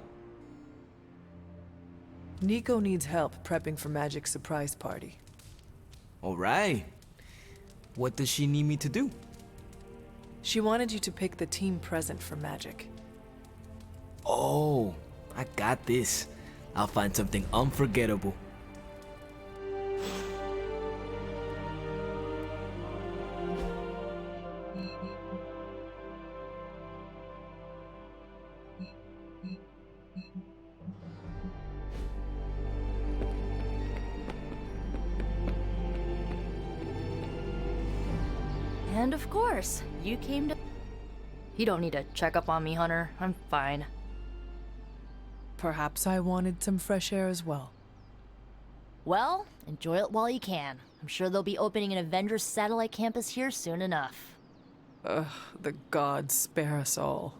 Nico needs help prepping for Magic's surprise party. All right. What does she need me to do? She wanted you to pick the team present for Magic. Oh, I got this. I'll find something unforgettable. And of course, you came to... You don't need to check up on me, Hunter. I'm fine. Perhaps I wanted some fresh air as well. Well, enjoy it while you can. I'm sure they'll be opening an Avengers satellite campus here soon enough. Ugh, the gods spare us all.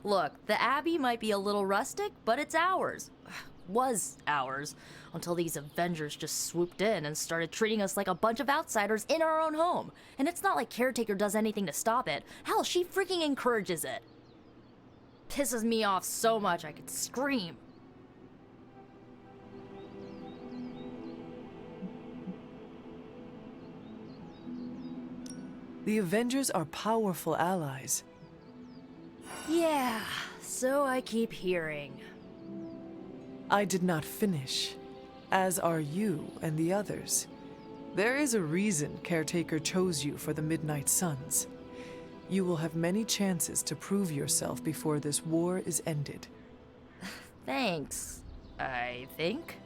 Look, the Abbey might be a little rustic, but it's ours. Was ours. Until these Avengers just swooped in and started treating us like a bunch of outsiders in our own home. And it's not like Caretaker does anything to stop it. Hell, she freaking encourages it. Pisses me off so much I could scream. The Avengers are powerful allies. Yeah, so I keep hearing. I did not finish, as are you and the others. There is a reason Caretaker chose you for the Midnight Suns. You will have many chances to prove yourself before this war is ended. Thanks, I think.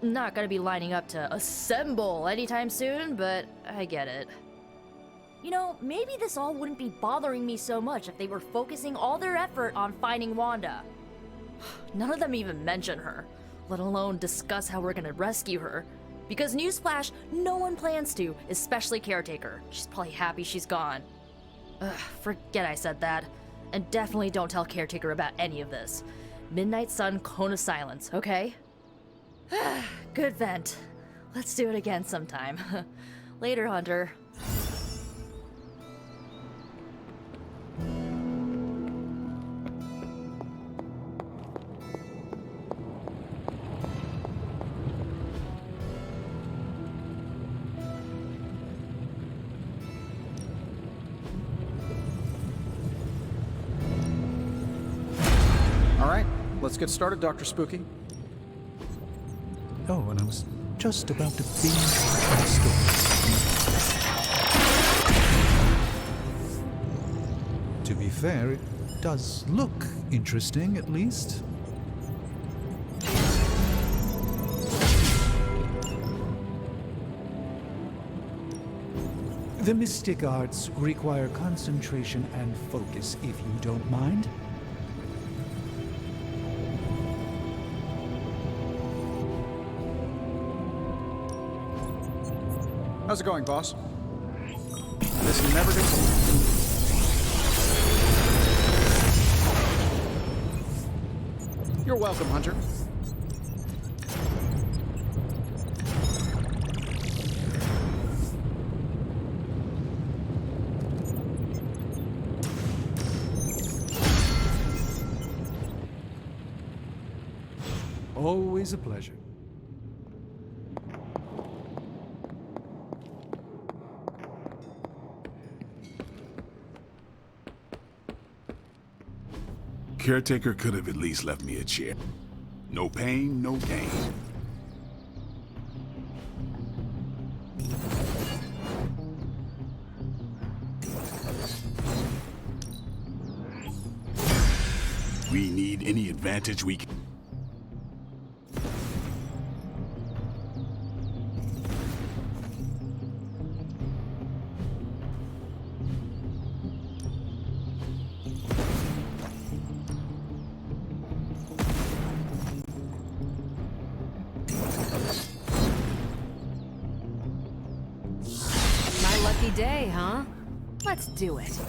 Not gonna be lining up to assemble anytime soon, but I get it. You know, maybe this all wouldn't be bothering me so much if they were focusing all their effort on finding Wanda. None of them even mention her, let alone discuss how we're gonna rescue her. Because newsflash, no one plans to, especially Caretaker. She's probably happy she's gone. Ugh, forget I said that. And definitely don't tell Caretaker about any of this. Midnight Sun, Cone of Silence, okay? Good vent. Let's do it again sometime. Later, Hunter. Let's get started, Dr. Spooky. Oh, and I was just about to binge my story. To be fair, it does look interesting, at least. The mystic arts require concentration and focus, if you don't mind. How's it going, boss? This never gets old. You're welcome, Hunter. Always a pleasure. Caretaker could have at least left me a chair. No pain, no gain. We need any advantage we can. My lucky day, huh? Let's do it.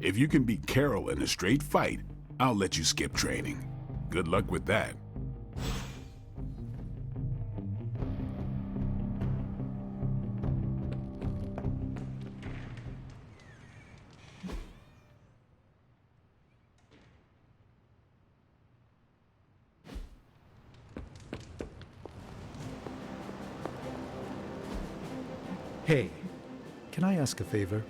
If you can beat Carol in a straight fight, I'll let you skip training. Good luck with that. Hey, can I ask a favor?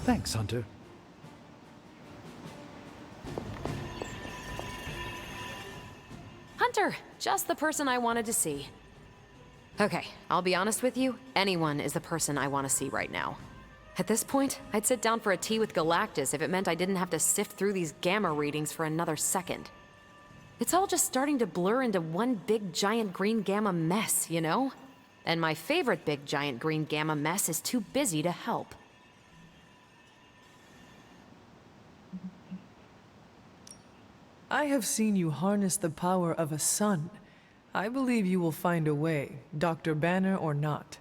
Thanks, Hunter. Hunter! Just the person I wanted to see. Okay, I'll be honest with you, anyone is the person I want to see right now. At this point, I'd sit down for a tea with Galactus if it meant I didn't have to sift through these gamma readings for another second. It's all just starting to blur into one big giant green gamma mess, you know? And my favorite big giant green gamma mess is too busy to help. I have seen you harness the power of a sun. I believe you will find a way, Dr. Banner or not.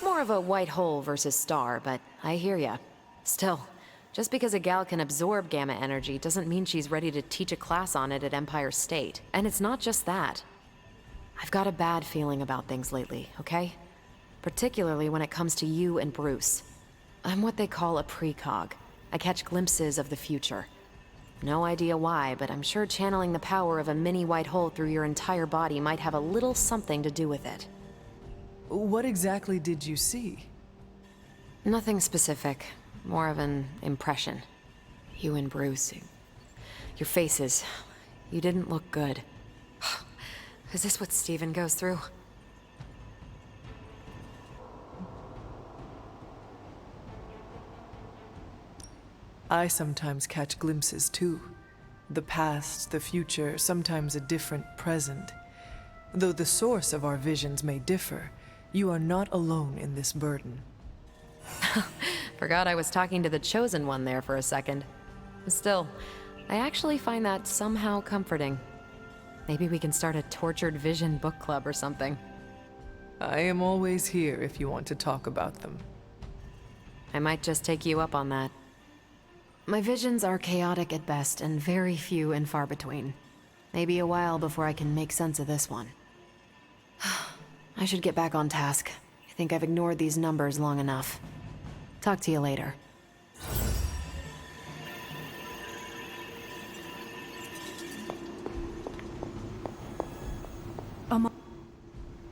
More of a white hole versus star, but I hear ya. Still, just because a gal can absorb gamma energy doesn't mean she's ready to teach a class on it at Empire State. And it's not just that. I've got a bad feeling about things lately, okay? Particularly when it comes to you and Bruce. I'm what they call a precog. I catch glimpses of the future. No idea why, but I'm sure channeling the power of a mini white hole through your entire body might have a little something to do with it. What exactly did you see? Nothing specific. More of an impression. You and Bruce. Your faces. You didn't look good. Is this what Steven goes through? I sometimes catch glimpses too. The past, the future, sometimes a different present. Though the source of our visions may differ, you are not alone in this burden. Forgot I was talking to the Chosen One there for a second. Still, I actually find that somehow comforting. Maybe we can start a tortured vision book club or something. I am always here if you want to talk about them. I might just take you up on that. My visions are chaotic at best and very few and far between. Maybe a while before I can make sense of this one. I should get back on task. I think I've ignored these numbers long enough. Talk to you later.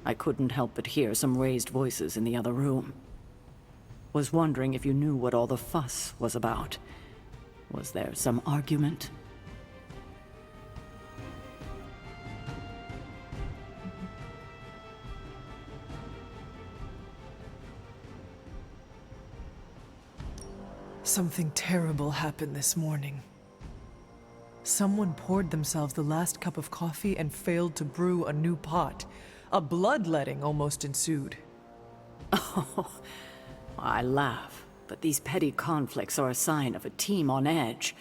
I couldn't help but hear some raised voices in the other room. Was wondering if you knew what all the fuss was about. Was there some argument? Something terrible happened this morning. Someone poured themselves the last cup of coffee and failed to brew a new pot. A bloodletting almost ensued. Oh, I laugh, but these petty conflicts are a sign of a team on edge.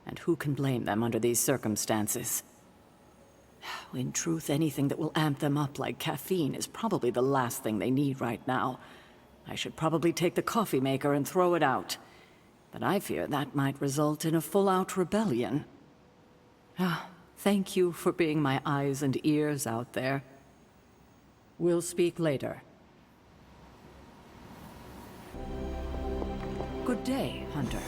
And who can blame them under these circumstances? In truth, anything that will amp them up like caffeine is probably the last thing they need right now. I should probably take the coffee maker and throw it out. But I fear that might result in a full-out rebellion. Thank you for being my eyes and ears out there. We'll speak later. Good day, Hunter.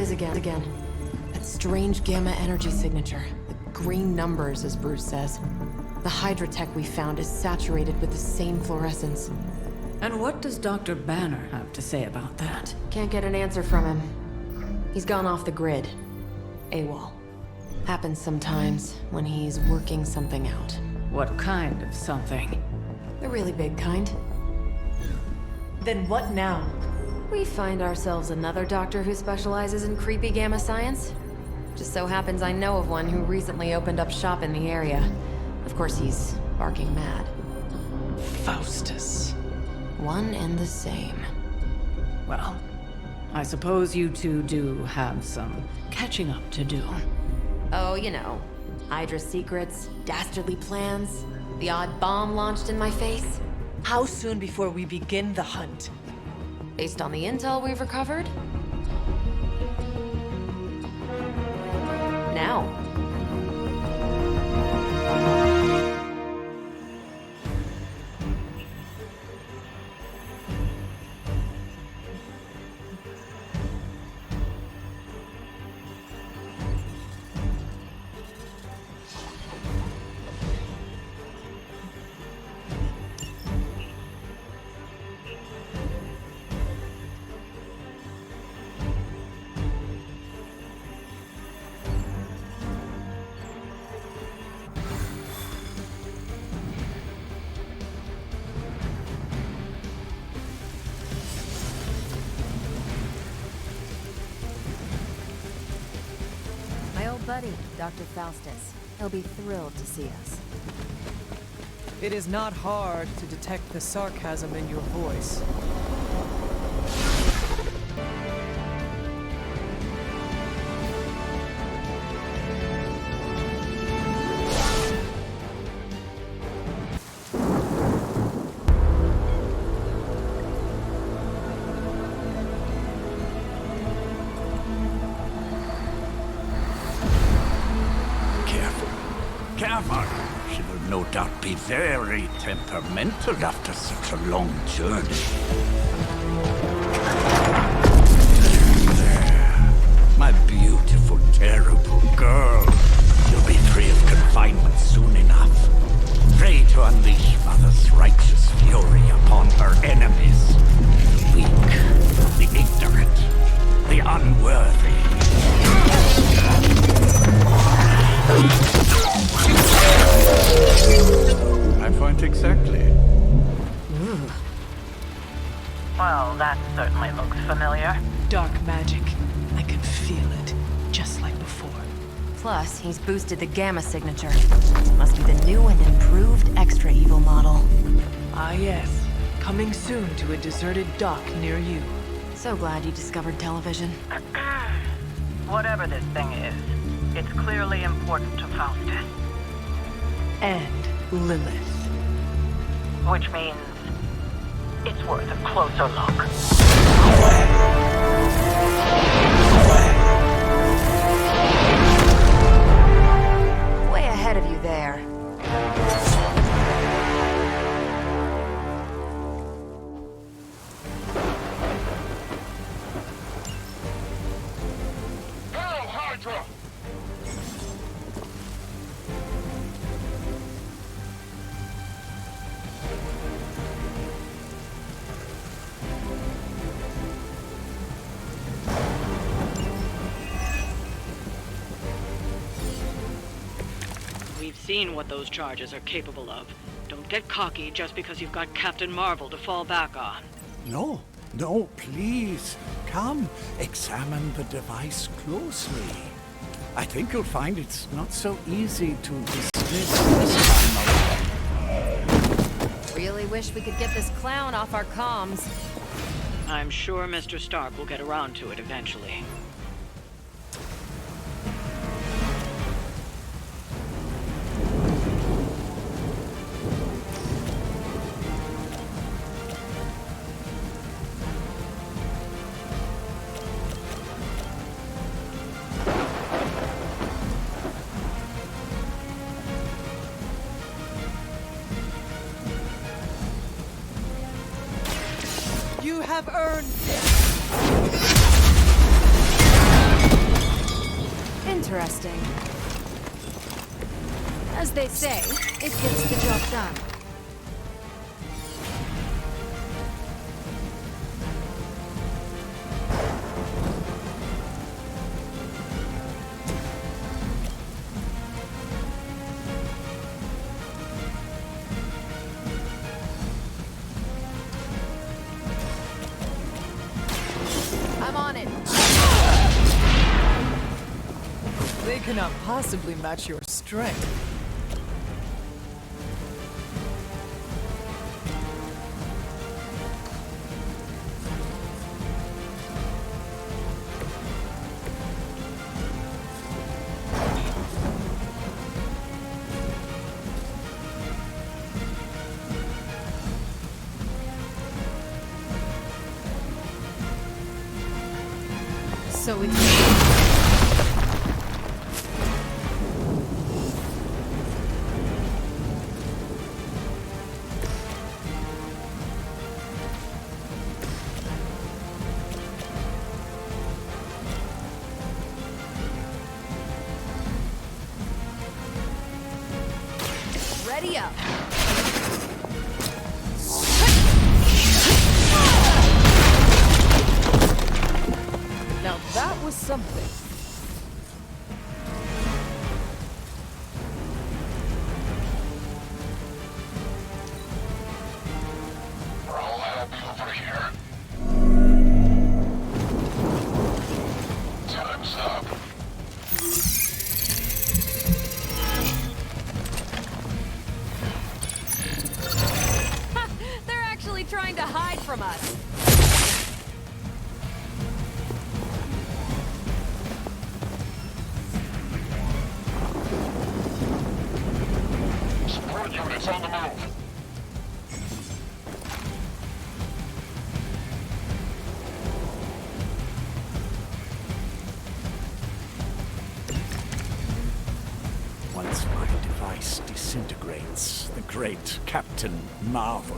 is again. That strange gamma energy signature. The green numbers, as Bruce says. The HYDRA tech we found is saturated with the same fluorescence. And what does Dr. Banner have to say about that? Can't get an answer from him. He's gone off the grid. AWOL. Happens sometimes when he's working something out. What kind of something? The really big kind. Then what now? We find ourselves another doctor who specializes in creepy gamma science. Just so happens I know of one who recently opened up shop in the area. Of course, he's barking mad. Faustus. One and the same. Well, I suppose you two do have some catching up to do. Oh, you know. HYDRA secrets, dastardly plans, the odd bomb launched in my face. How soon before we begin the hunt? Based on the intel we've recovered? Now. Buddy, Dr. Faustus. He'll be thrilled to see us. It is not hard to detect the sarcasm in your voice. She will no doubt be very temperamental after such a long journey. There. My beautiful, terrible girl. You'll be free of confinement soon enough. Pray to unleash Mother's righteous fury upon her enemies. The weak, the ignorant, the unworthy. My point exactly. Ooh. Well, that certainly looks familiar. Dark magic. I can feel it, just like before. Plus, he's boosted the gamma signature. Must be the new and improved extra evil model. Ah yes, coming soon to a deserted dock near you. So glad you discovered television. Whatever this thing is, it's clearly important to Faustus. And Lilith. Which means it's worth a closer look. Way ahead of you there. Hail Hydra! We've seen what those charges are capable of. Don't get cocky just because you've got Captain Marvel to fall back on. No, no, please. Come, examine the device closely. I think you'll find it's not so easy to dismiss this time around. Really wish we could get this clown off our comms. I'm sure Mr. Stark will get around to it eventually. You have earned this! Interesting. As they say, it gets the job done. I'm on it. They cannot possibly match your strength. So it's... Ready up. Now that was something. We're all happy over here. Time's up. They're actually trying to hide from us. Support units on the move. Once my device disintegrates, the great Captain Marvel,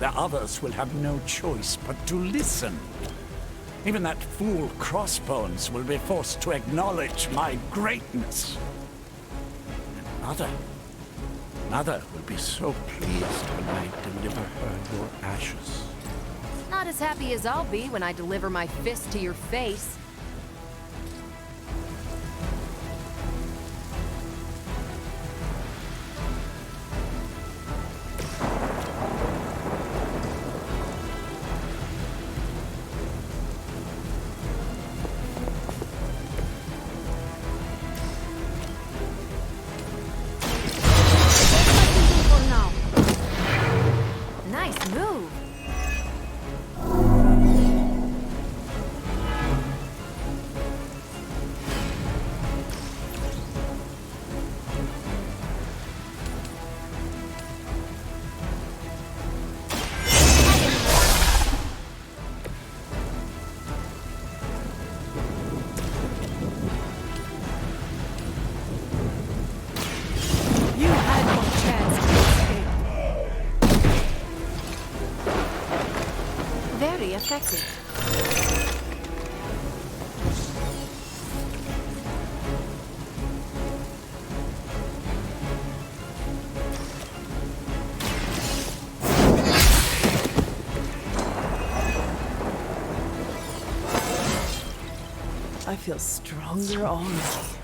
the others will have no choice but to listen. Even that fool Crossbones will be forced to acknowledge my greatness. And Mother will be so pleased when I deliver her your ashes. Not as happy as I'll be when I deliver my fist to your face. Nice move. You had your chance to escape. Very effective. I feel stronger already.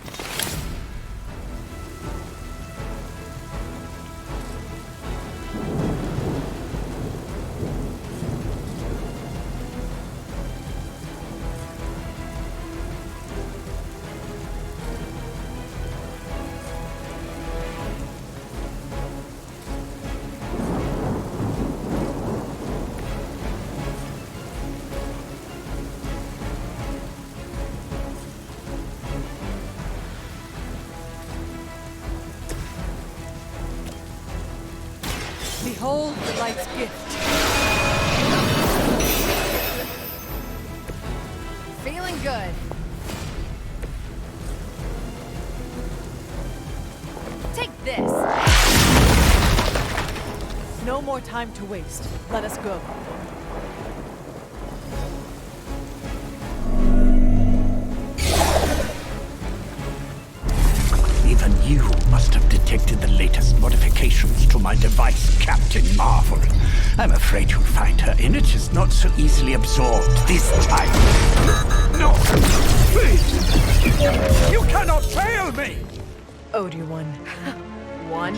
Behold the light's gift. Feeling good. Take this. No more time to waste. Let us go. You must have detected the latest modifications to my device, Captain Marvel. I'm afraid you'll find her energies not so easily absorbed this time. No! Please! You cannot fail me! Owed you one. One?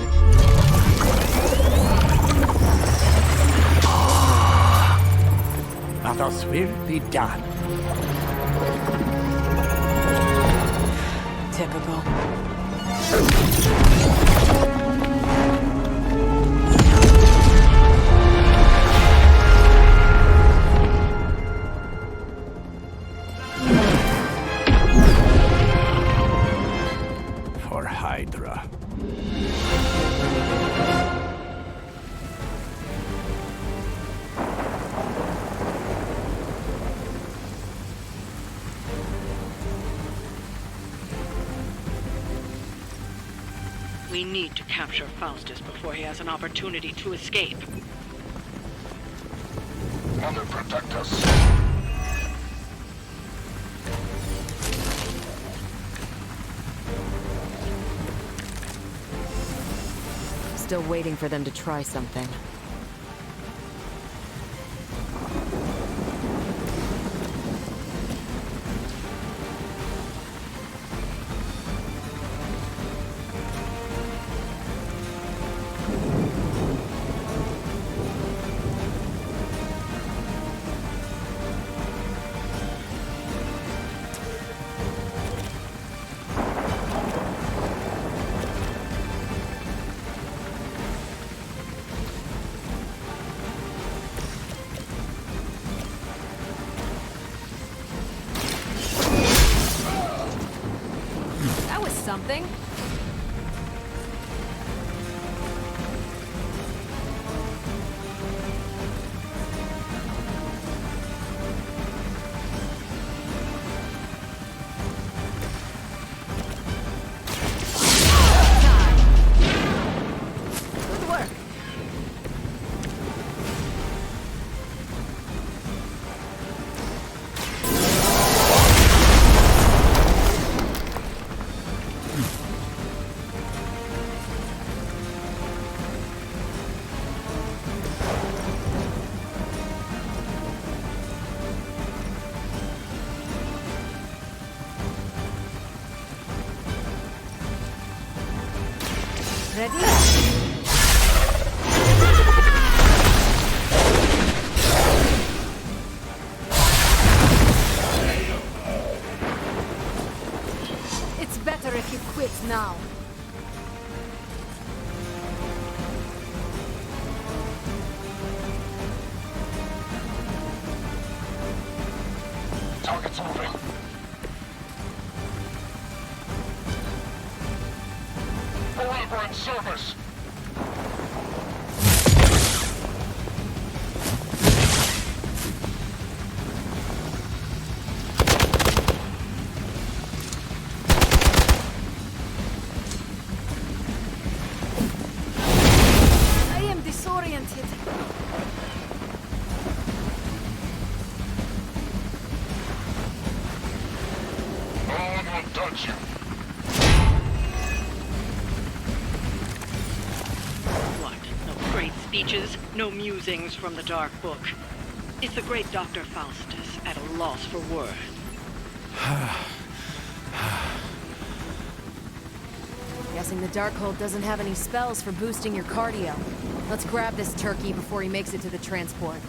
Others will be done. Typical. For HYDRA. We need to capture Faustus before he has an opportunity to escape. Mother, protect us. Still waiting for them to try something. Something? Good work. Ready? It's better if you quit now. Target's moving. Believer in service. I am disoriented. No one will touch you. What? No great speeches, no musings from the Dark Book. Is the great Dr. Faustus at a loss for words? Guessing the Darkhold doesn't have any spells for boosting your cardio. Let's grab this turkey before he makes it to the transport.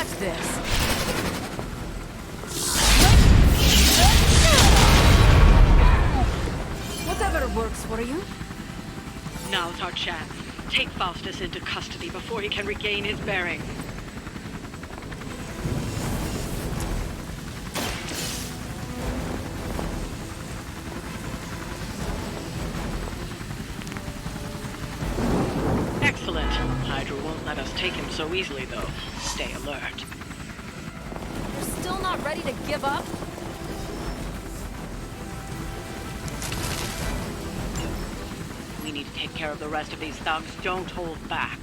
Watch this. Whatever works for you. Now's our chance. Take Faustus into custody before he can regain his bearings. Excellent. HYDRA won't let us take him so easily, though. Stay alert. You're still not ready to give up? We need to take care of the rest of these thugs. Don't hold back.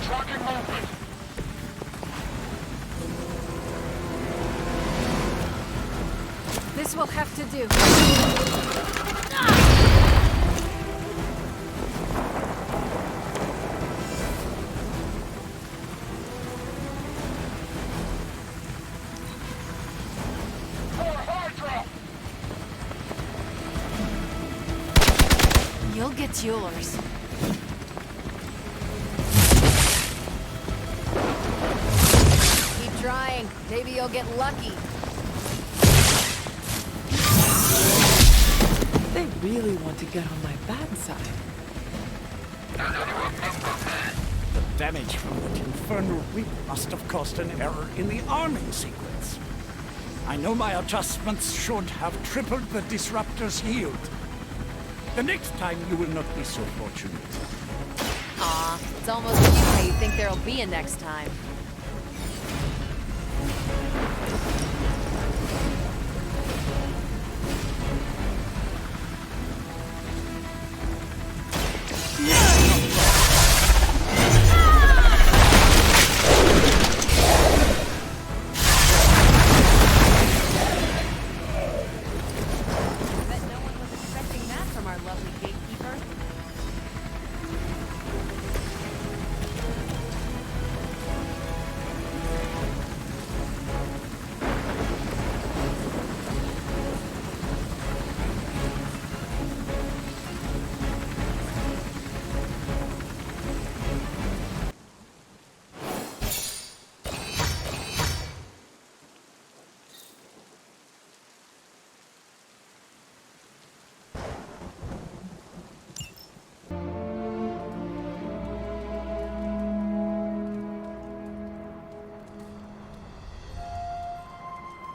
Tracking movement. This will have to do. For HYDRA! You'll get yours. Keep trying. Maybe you'll get lucky. They really want to get on my bad side. The damage from that infernal reap must have caused an error in the arming sequence. I know my adjustments should have tripled the disruptor's yield. The next time you will not be so fortunate. Aw, it's almost cute how you think there'll be a next time. Yeah!